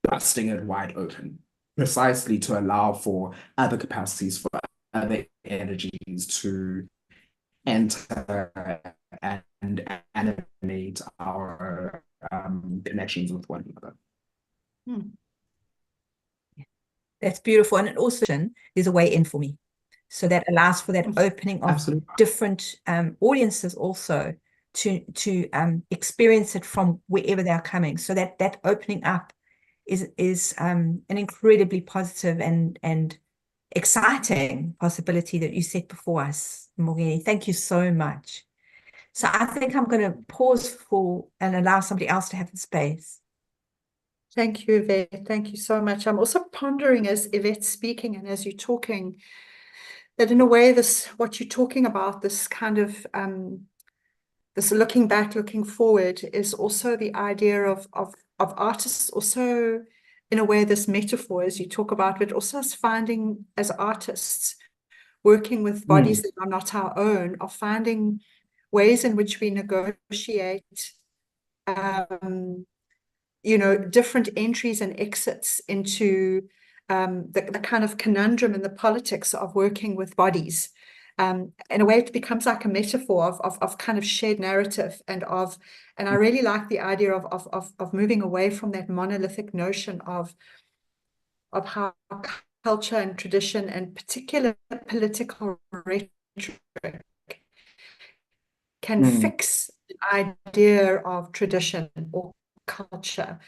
busting it wide open, precisely to allow for other capacities, for other energies to enter and animate our connections with one another. That's beautiful. And it also is a way in for me. So that allows for that opening of different audiences also to experience it from wherever they're coming. So that opening up is an incredibly positive and exciting possibility that you set before us, Mbongeni. Thank you so much. So I think I'm going to pause and allow somebody else to have the space. Thank you, Yvette. Thank you so much. I'm also pondering as Yvette's speaking and as you're talking, that in a way, what you're talking about, this kind of this looking back, looking forward, is also the idea of artists, also in a way this metaphor as you talk about, but also us finding as artists, working with bodies that are not our own, of finding ways in which we negotiate different entries and exits into the kind of conundrum and the politics of working with bodies. In a way, it becomes like a metaphor of kind of shared narrative and I really like the idea of moving away from that monolithic notion of how culture and tradition and particular political rhetoric can fix the idea of tradition or culture.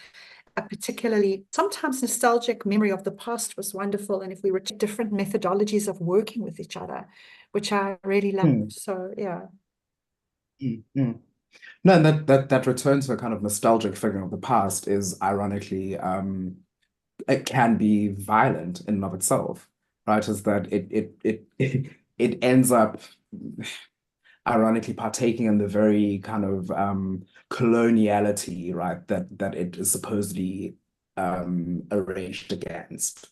A particularly sometimes nostalgic memory of the past was wonderful, and if we were to different methodologies of working with each other, which I really love. So yeah. No, and that return to a kind of nostalgic figure of the past is ironically it can be violent in and of itself, right? Is that it ends up ironically partaking in the very kind of coloniality, right, that it is supposedly arranged against.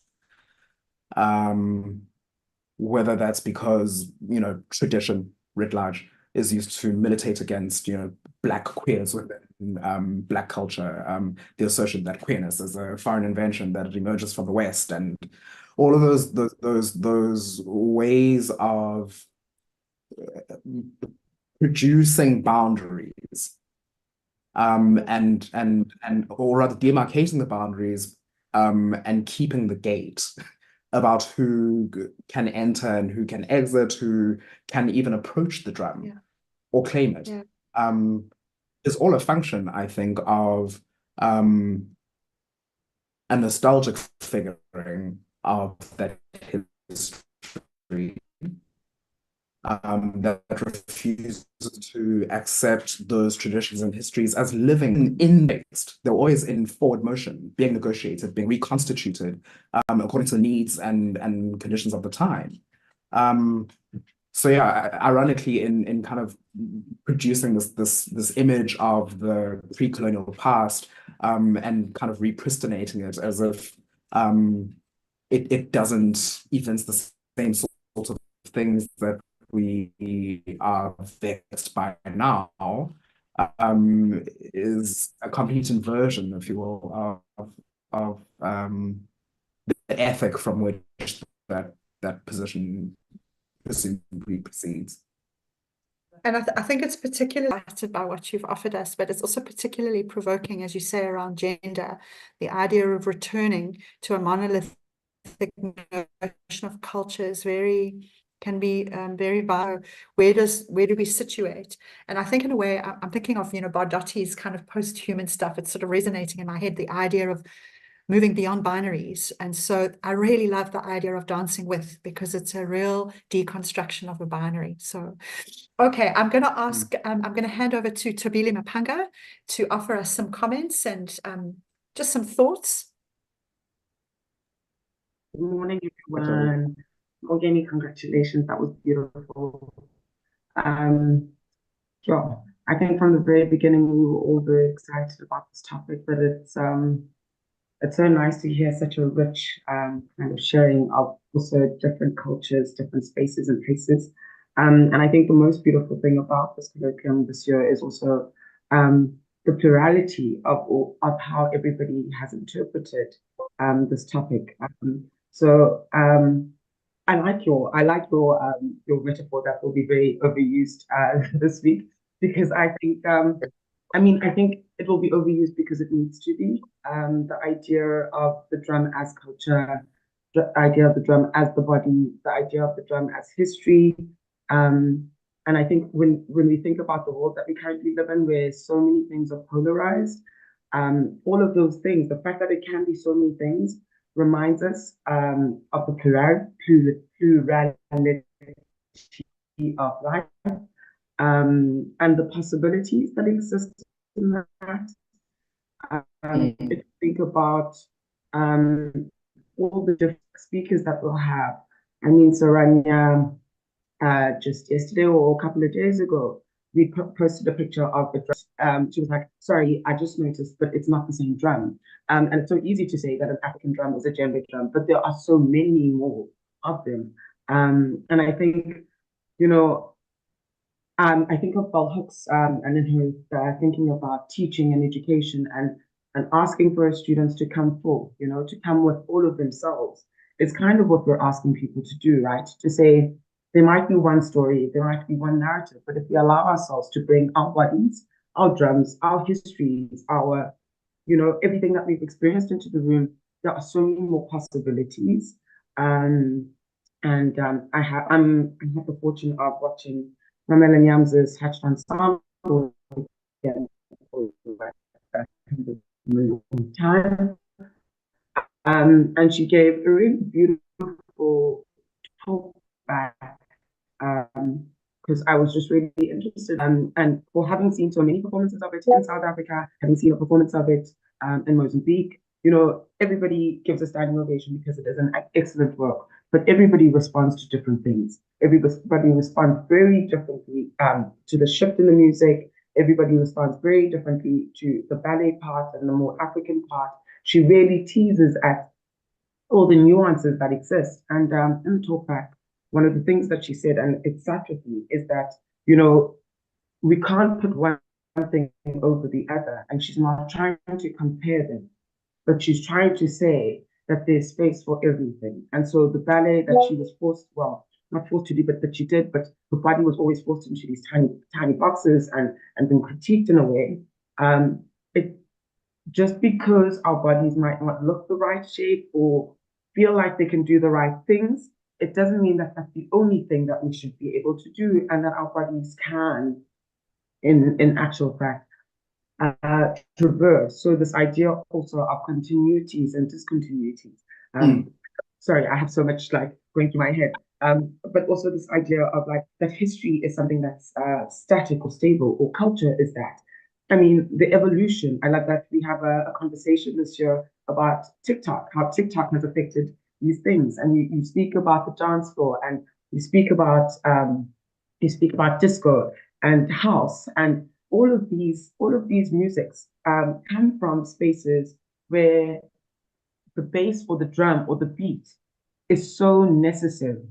Whether that's because, tradition writ large is used to militate against, Black queers within Black culture, the assertion that queerness is a foreign invention, that it emerges from the West, and all of those ways of producing boundaries, and or rather demarcating the boundaries, and keeping the gate about who can enter and who can exit, who can even approach the drum. or claim it. Is all a function, I think, of a nostalgic figuring of that history that refuses to accept those traditions and histories as living indexed. They're always in forward motion, being negotiated, being reconstituted according to the needs and conditions of the time. So yeah, ironically, in kind of producing this image of the pre-colonial past and kind of repristinating it as if it doesn't evince the same sort of things that we are vexed by now, is a complete inversion, if you will, of the ethic from which that position presumably proceeds. And I think it's particularly excited by what you've offered us, but it's also particularly provoking, as you say, around gender, the idea of returning to a monolithic notion of culture is can be very vital. Where do we situate? And I think in a way, I'm thinking of, Bardotti's kind of post-human stuff. It's sort of resonating in my head, the idea of moving beyond binaries. And so I really love the idea of dancing with, because it's a real deconstruction of a binary. So, okay, I'm going to ask, I'm going to hand over to Tobile Mapanga to offer us some comments and just some thoughts. Good morning, everyone. Mbongeni, congratulations. That was beautiful. Yeah, I think from the very beginning we were all very excited about this topic, but it's so nice to hear such a rich kind of sharing of also different cultures, different spaces and places. And I think the most beautiful thing about this colloquium this year is also the plurality of how everybody has interpreted this topic. I like your metaphor that will be very overused this week, because I think I think it will be overused because it needs to be. The idea of the drum as culture, the idea of the drum as the body, the idea of the drum as history. And I think when we think about the world that we currently live in, where so many things are polarized, all of those things, the fact that it can be so many things, reminds us of the plurality of life and the possibilities that exist in that. If you think about all the different speakers that we'll have, I mean, Saranya, just yesterday or a couple of days ago, we posted a picture of the drum. She was like, sorry, I just noticed, but it's not the same drum. And it's so easy to say that an African drum is a djembe drum, but there are so many more of them. And I think, I think of Bell Hooks and in her thinking about teaching and education and asking for her students to come forth, to come with all of themselves. It's kind of what we're asking people to do, right? To say, there might be one story, there might be one narrative, but if we allow ourselves to bring our bodies, our drums, our histories, our, everything that we've experienced into the room, there are so many more possibilities. I have the fortune of watching Mamela Nyamza's Hatched Ensemble again for time. And she gave a really beautiful talk back, because I was just really interested and for having seen so many performances of it in South Africa, having seen a performance of it in Mozambique, everybody gives a standing ovation because it is an excellent work, but everybody responds to different things. Everybody responds very differently to the shift in the music. Everybody responds very differently to the ballet part and the more African part. She really teases at all the nuances that exist. And in the talk back, one of the things that she said, and it sat with me, is that, we can't put one thing over the other. And she's not trying to compare them, but she's trying to say that there's space for everything. And so the ballet that she was forced, well, not forced to do, but that she did, but her body was always forced into these tiny boxes and been critiqued in a way. Just because our bodies might not look the right shape or feel like they can do the right things, it doesn't mean that that's the only thing that we should be able to do, and that our bodies can in actual fact, traverse. So this idea also of continuities and discontinuities. Sorry, I have so much like going through my head. But also this idea of like that history is something that's static or stable, or culture is that. I mean, the evolution. I love that we have a conversation this year about TikTok, how TikTok has affected these things, and you speak about the dance floor, and you speak about disco and house, and all of these musics come from spaces where the bass or the drum or the beat is so necessary.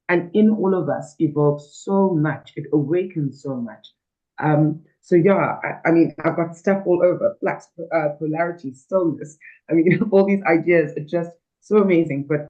And in all of us evokes so much, it awakens so much. So yeah, I mean, I've got stuff all over, flux, polarity, stillness. I mean, all these ideas are just so amazing. But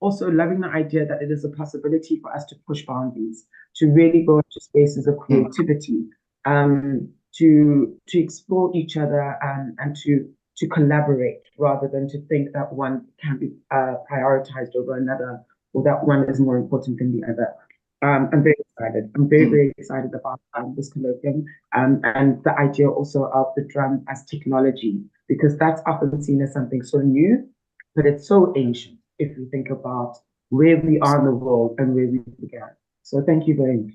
also loving the idea that it is a possibility for us to push boundaries, to really go into spaces of creativity, to explore each other, and to collaborate rather than to think that one can be prioritized over another, or that one is more important than the other. I'm very excited. I'm very, very excited about this colloquium, and the idea also of the drum as technology, because that's often seen as something so new, but it's so ancient if we think about where we are in the world and where we began. So thank you very much.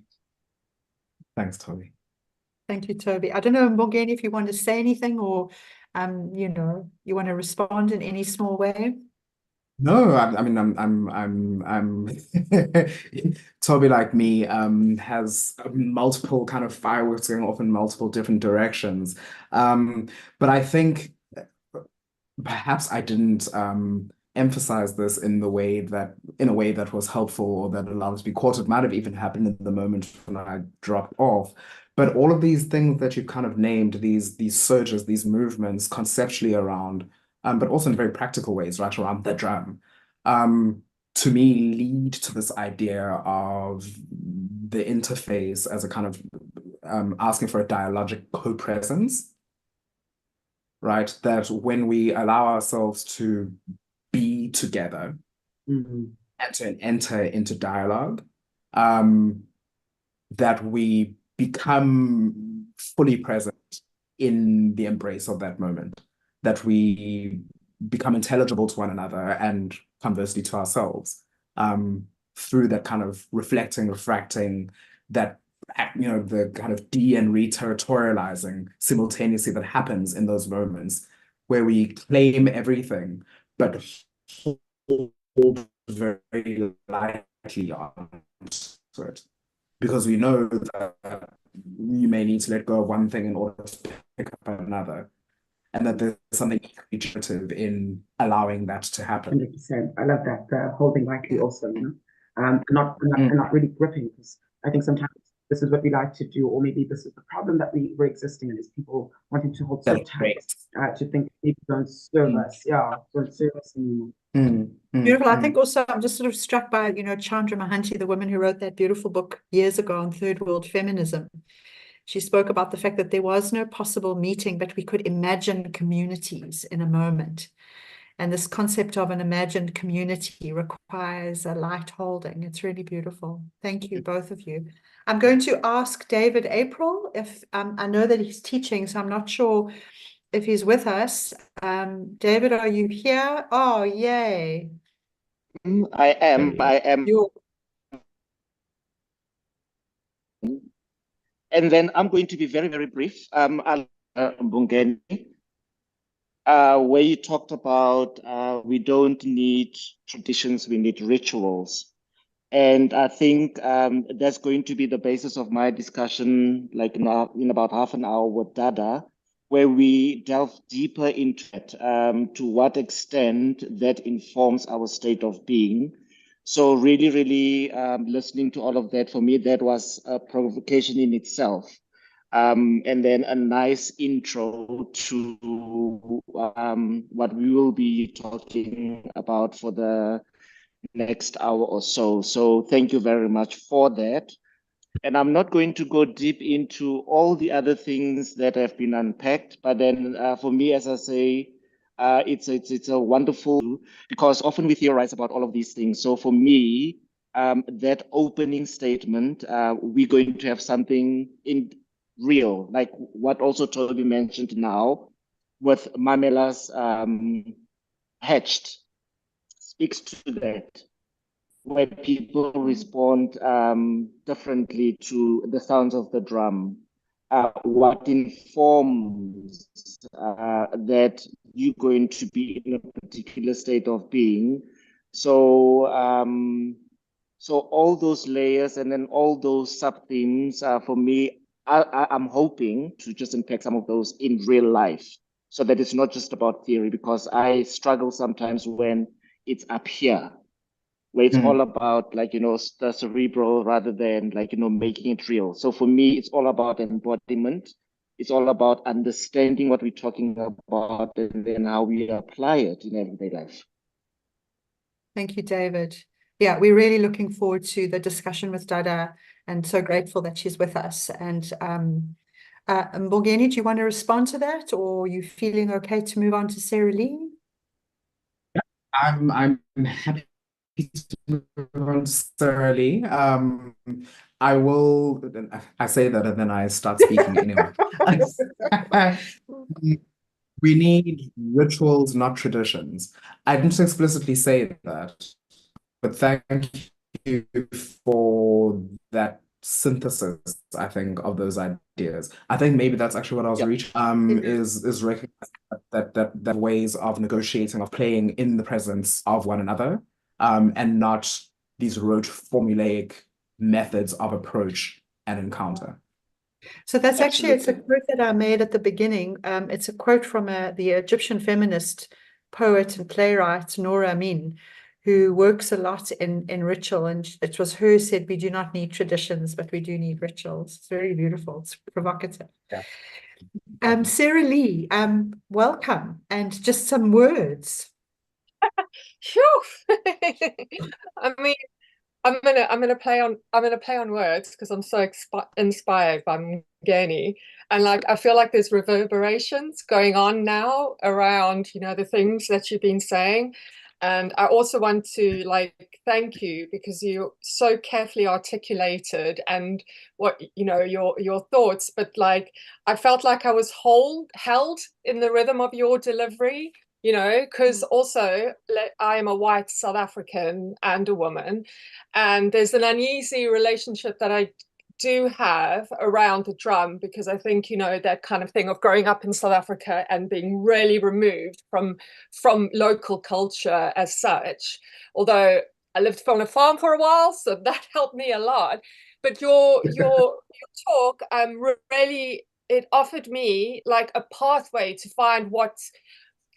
Thanks, Toby. Thank you, Toby. I don't know, Mbongeni, if you want to say anything, or you know, you want to respond in any small way. No, I mean, I'm Toby, like me, has multiple kind of fireworks going off in multiple different directions. But I think perhaps I didn't emphasize this in a way that was helpful or that allowed us to be caught. It might have even happened in the moment when I dropped off. But all of these things that you've kind of named, these surges, these movements conceptually around, but also in very practical ways, right, around the drum, to me lead to this idea of the interface as a kind of asking for a dialogic co-presence, right? That when we allow ourselves to be together and to enter into dialogue, that we become fully present in the embrace of that moment, that we become intelligible to one another and conversely to ourselves, through that kind of refracting, that, you know, the kind of and re-territorializing simultaneously that happens in those moments where we claim everything, but hold very lightly on to it, because we know that you may need to let go of one thing in order to pick up another, and that there's something creative in allowing that to happen. 100%. I love that, holding lightly also, you know, and not really gripping, because I think sometimes this is what we like to do, or maybe this is the problem that we're existing in, is people wanting to hold so tight, to think people don't serve us, don't serve us anymore. Beautiful. I think also I'm just sort of struck by, you know, Chandra Mahanti, the woman who wrote that beautiful book years ago on third world feminism. She spoke about the fact that there was no possible meeting, but we could imagine communities in a moment. And this concept of an imagined community requires a light holding. It's really beautiful. Thank you, both of you. I'm going to ask David April if I know that he's teaching, so I'm not sure if he's with us. David, are you here? Oh, yay. I am. And then I'm going to be very, very brief. Mbongeni, where you talked about we don't need traditions, we need rituals. And I think that's going to be the basis of my discussion, like in about half an hour with Dada, where we delve deeper into it, to what extent that informs our state of being. So really, really listening to all of that, for me, that was a provocation in itself. And then a nice intro to what we will be talking about for the next hour or so. So thank you very much for that. And I'm not going to go deep into all the other things that have been unpacked, but then for me, as I say, it's a wonderful, because often we theorize about all of these things. So for me, that opening statement, we're going to have something real, like what also Toby mentioned now with Mamela's Hatched speaks to that, where people respond differently to the sounds of the drum. What informs that you're going to be in a particular state of being. So, so all those layers and then all those sub themes, for me, I'm hoping to just unpack some of those in real life, so that it's not just about theory, because I struggle sometimes when it's up here, where it's all about like, the cerebral rather than like, making it real. So for me, it's all about embodiment. It's all about understanding what we're talking about and then how we apply it in everyday life. Thank you, David. Yeah, we're really looking forward to the discussion with Dada, and so grateful that she's with us. And Mbongeni, do you want to respond to that, or are you feeling okay to move on to Sarah Lee? I'm happy to move on to Sarah Lee. I will, I say that and then I start speaking anyway. We need rituals, not traditions. I didn't explicitly say that, but thank you for that synthesis, I think, of those ideas. I think maybe that's actually what I was reaching, is recognizing that ways of negotiating, of playing in the presence of one another, and not these rote formulaic methods of approach and encounter. So that's actually, it's a quote that I made at the beginning. It's a quote from the Egyptian feminist poet and playwright, Noura Amin, who works a lot in ritual. And it was her said, we do not need traditions, but we do need rituals. It's very beautiful. It's provocative. Yeah. Sarah Lee, welcome. And just some words. Sure. I mean, I'm gonna play on words because I'm so inspired by Mbongeni, and like I feel like there's reverberations going on now around the things that you've been saying, and I also want to like thank you because you're so carefully articulated and what your thoughts, but like I felt like I was held in the rhythm of your delivery. Because also I am a white South African and a woman, and there's an uneasy relationship that I do have around the drum, because I think, that kind of thing of growing up in South Africa and being really removed from local culture as such, although I lived on a farm for a while, so that helped me a lot. But your talk really, it offered me like a pathway to find what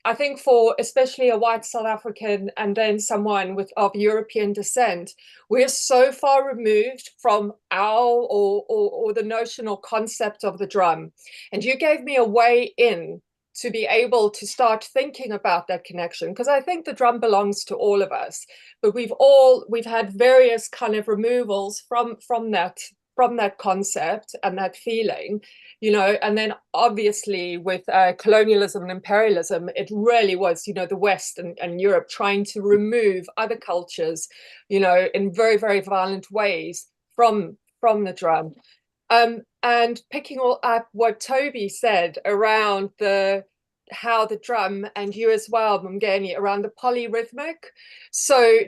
I think for especially a white South African and then someone of European descent, we're so far removed from our or the notion or concept of the drum. And you gave me a way in to be able to start thinking about that connection, because I think the drum belongs to all of us, but we've had various kind of removals from that concept and that feeling, and then obviously with colonialism and imperialism, it really was, the West and Europe trying to remove other cultures, in very, very violent ways from the drum. And picking all up what Toby said around how the drum, and you as well, Mbongeni, around the polyrhythmic. So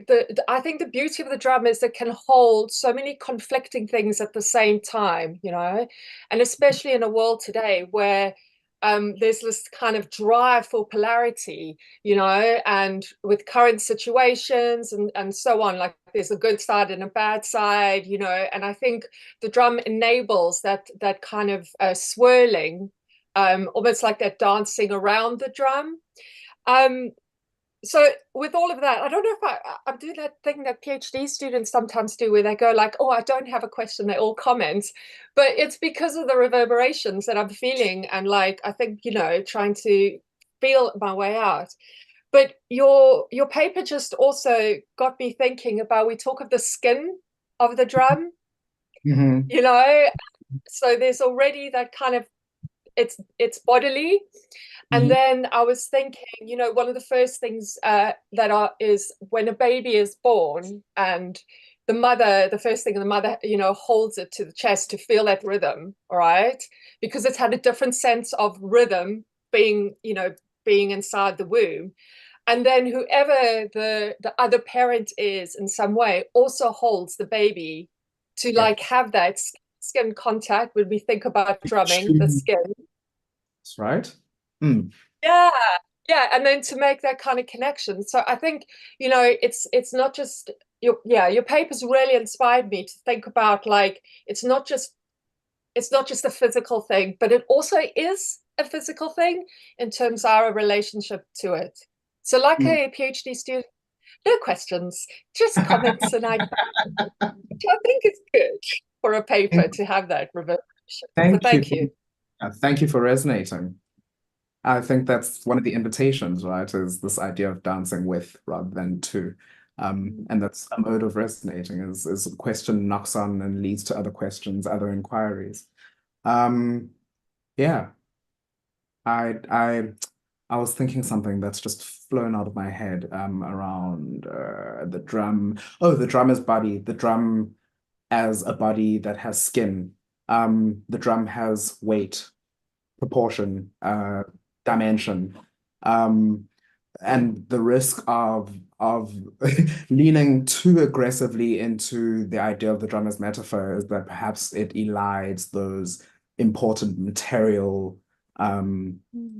I think the beauty of the drum is it can hold so many conflicting things at the same time, and especially in a world today where there's this kind of drive for polarity, and with current situations and so on, like there's a good side and a bad side, and I think the drum enables that kind of swirling, almost like that dancing around the drum. So with all of that, I don't know if I'm doing that thing that PhD students sometimes do where they go like, oh, I don't have a question, they all comment, but it's because of the reverberations that I'm feeling and like, I think, trying to feel my way out. But your paper just also got me thinking about, we talk of the skin of the drum, so there's already that kind of, it's bodily. And then I was thinking, one of the first things is when a baby is born and, the first thing, the mother, you know, holds it to the chest to feel that rhythm, all right? Because it's had a different sense of rhythm being, you know, being inside the womb. And then whoever the other parent is in some way also holds the baby to like have that skin contact when we think about drumming, the skin. That's right. Yeah. Yeah, and then to make that kind of connection. So I think, you know, it's not just your papers really inspired me to think about, like, it's not just a physical thing, but it also is a physical thing in terms of our relationship to it. So like a PhD student, no questions, just comments and ideas, which I think is good for a paper to have that reverberation. So thank you. Thank you for resonating. I think that's one of the invitations, right? Is this idea of dancing with rather than to. And that's a mode of resonating, is a question knocks on and leads to other questions, other inquiries. Yeah. I was thinking something that's just flown out of my head around the drum. Oh, the drum as body, the drum as a body that has skin. The drum has weight, proportion, dimension, and the risk of leaning too aggressively into the idea of the drum as metaphor is that perhaps it elides those important material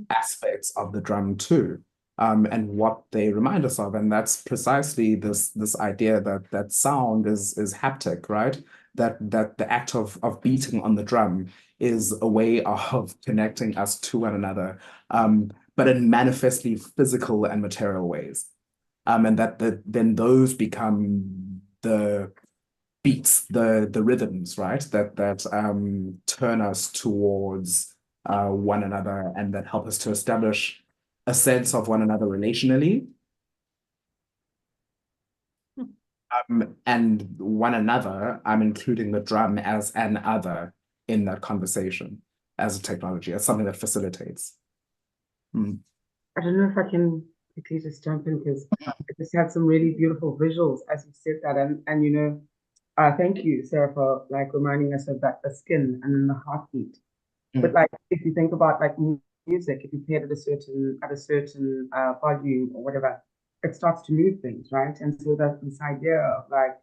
aspects of the drum too, and what they remind us of. And that's precisely this idea that sound is haptic, right? That the act of beating on the drum is a way of connecting us to one another, but in manifestly physical and material ways. And that then those become the beats, the rhythms, right? That turn us towards one another, and that help us to establish a sense of one another relationally. And one another, I'm including the drum as an other in that conversation, as a technology, as something that facilitates. I don't know if I can quickly just jump in, because I just had some really beautiful visuals as you said that, and you know, thank you, Sarah, for like reminding us of that, the skin and then the heartbeat. But like, if you think about like music, if you play it at a certain volume or whatever, it starts to move things, right? And so that's this idea of like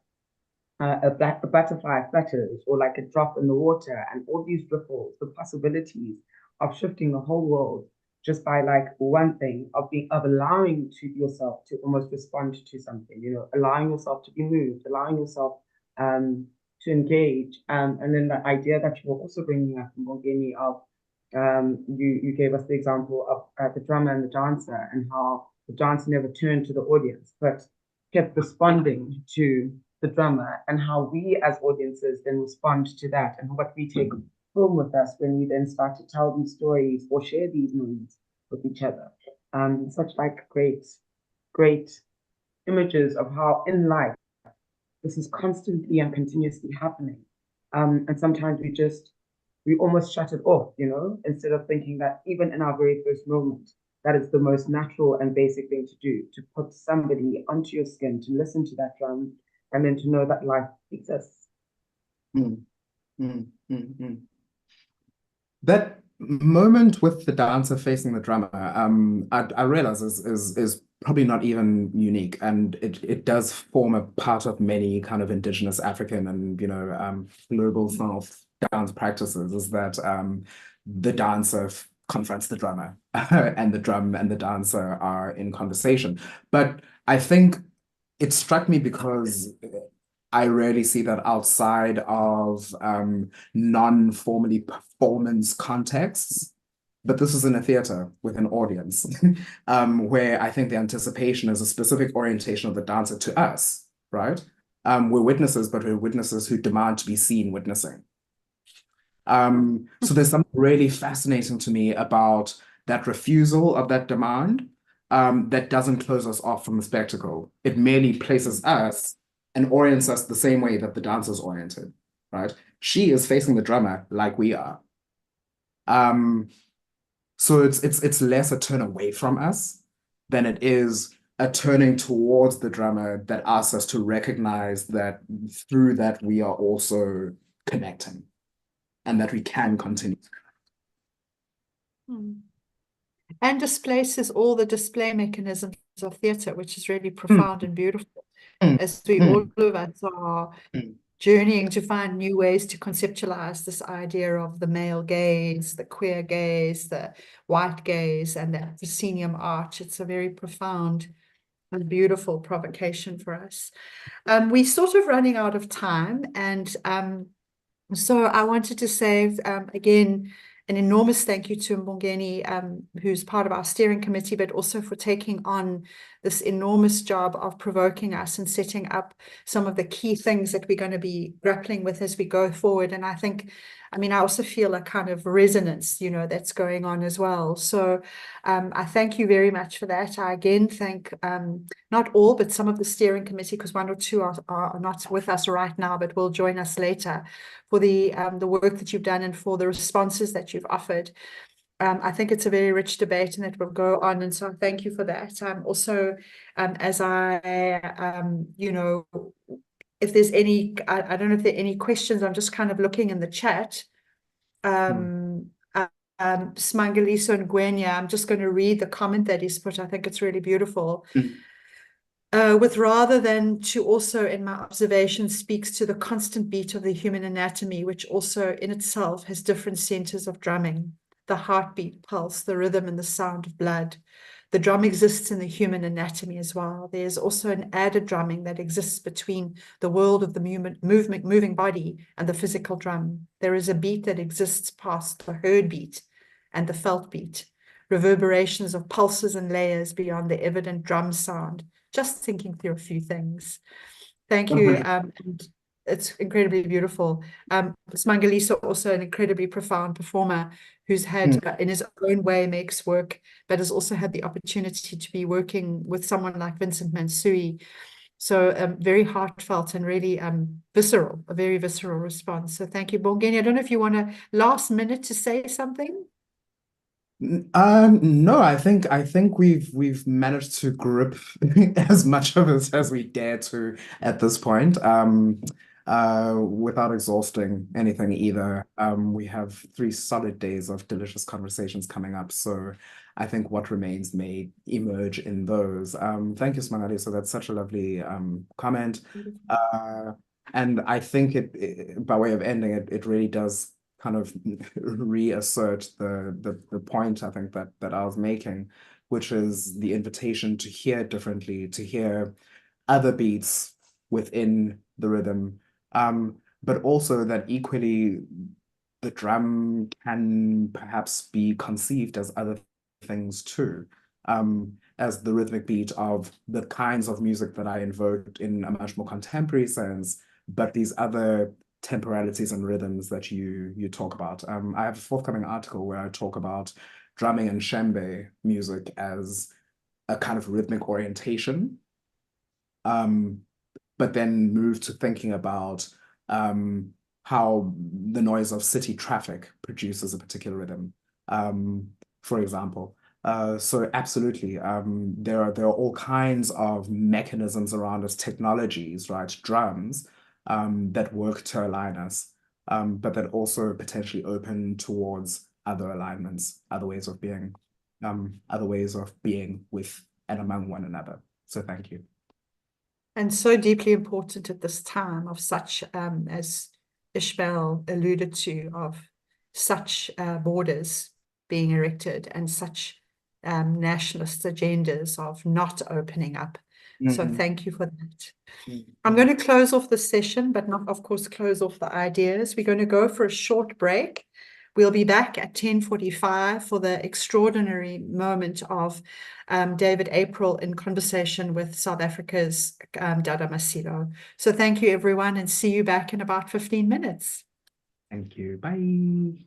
a butterfly flutters, or like a drop in the water, and all these ripples, the possibilities of shifting the whole world just by like one thing, of allowing to yourself to almost respond to something, you know, allowing yourself to be moved, allowing yourself to engage, and then the idea that you were also bringing up, Mbongeni, of you gave us the example of the drummer and the dancer, and how the dancer never turned to the audience but kept responding to the drummer, and how we as audiences then respond to that, and what we take home with us when we then start to tell these stories or share these moments with each other. Such like great images of how in life this is constantly and continuously happening. And sometimes we almost shut it off, you know, instead of thinking that even in our very first moment, that is the most natural and basic thing to do, to put somebody onto your skin, to listen to that drum, and then to know that life exists. That moment with the dancer facing the drummer, I realize is probably not even unique, and it does form a part of many kind of indigenous African and, you know, global South dance practices, is that the dancer confronts the drummer and the drum and the dancer are in conversation. But I think it struck me because I rarely see that outside of non-formally performance contexts. But this is in a theater with an audience, where I think the anticipation is a specific orientation of the dancer to us, right? We're witnesses, but we're witnesses who demand to be seen witnessing. So there's something really fascinating to me about that refusal of that demand, that doesn't close us off from the spectacle. It merely places us and orients us the same way that the dancer's oriented, right? She is facing the drummer like we are. So it's less a turn away from us than it is a turning towards the drummer that asks us to recognize that through that we are also connecting and that we can continue. And displaces all the display mechanisms of theatre, which is really profound and beautiful, as we all of us are journeying to find new ways to conceptualize this idea of the male gaze, the queer gaze, the white gaze, and that proscenium arch. It's a very profound and beautiful provocation for us. We're sort of running out of time, and so I wanted to say again, an enormous thank you to Mbongeni, who's part of our steering committee, but also for taking on this enormous job of provoking us and setting up some of the key things that we're going to be grappling with as we go forward. And I think, I mean, I also feel a kind of resonance, you know, that's going on as well. So I thank you very much for that. I again thank not all, but some of the steering committee, because one or two are not with us right now, but will join us later, for the work that you've done and for the responses that you've offered. I think it's a very rich debate and that will go on, and so thank you for that. Also, as I, you know, if there's any, I don't know if there are any questions, I'm just kind of looking in the chat. Smangaliso Ngwenya, I'm just going to read the comment that he's put. I think it's really beautiful. With rather than to also, in my observation, speaks to the constant beat of the human anatomy, which also in itself has different centers of drumming, the heartbeat, pulse, the rhythm, and the sound of blood. The drum exists in the human anatomy as well. There's also an added drumming that exists between the world of the moving body and the physical drum. There is a beat that exists past the heard beat and the felt beat, reverberations of pulses and layers beyond the evident drum sound. Just thinking through a few things. Thank you. It's incredibly beautiful. Smangaliso, also an incredibly profound performer who's had, in his own way, makes work, but has also had the opportunity to be working with someone like Vincent Mansui. So very heartfelt and really visceral, a very visceral response. So thank you, Mbongeni. I don't know if you want to last minute to say something. No, I think we've managed to grip as much of it as we dare to at this point, without exhausting anything either. We have 3 solid days of delicious conversations coming up, so I think what remains may emerge in those. Thank you, Smangali. So that's such a lovely comment. And I think it by way of ending it, it really does kind of reassert the point I think that I was making, which is the invitation to hear differently, to hear other beats within the rhythm, but also that equally the drum can perhaps be conceived as other things too, as the rhythmic beat of the kinds of music that I invoked in a much more contemporary sense, but these other temporalities and rhythms that you talk about. I have a forthcoming article where I talk about drumming and djembe music as a kind of rhythmic orientation, but then move to thinking about how the noise of city traffic produces a particular rhythm, for example. So absolutely, there are all kinds of mechanisms around us, technologies, right, drums, that work to align us, but that also potentially open towards other alignments, other ways of being with and among one another. So thank you. And so deeply important at this time of such, as Ismail alluded to, of such borders being erected and such nationalist agendas of not opening up. So thank you for that. I'm going to close off the session, but not, of course, close off the ideas. We're going to go for a short break. We'll be back at 10:45 for the extraordinary moment of David April in conversation with South Africa's Dada Masilo. So thank you, everyone, and see you back in about 15 minutes. Thank you. Bye.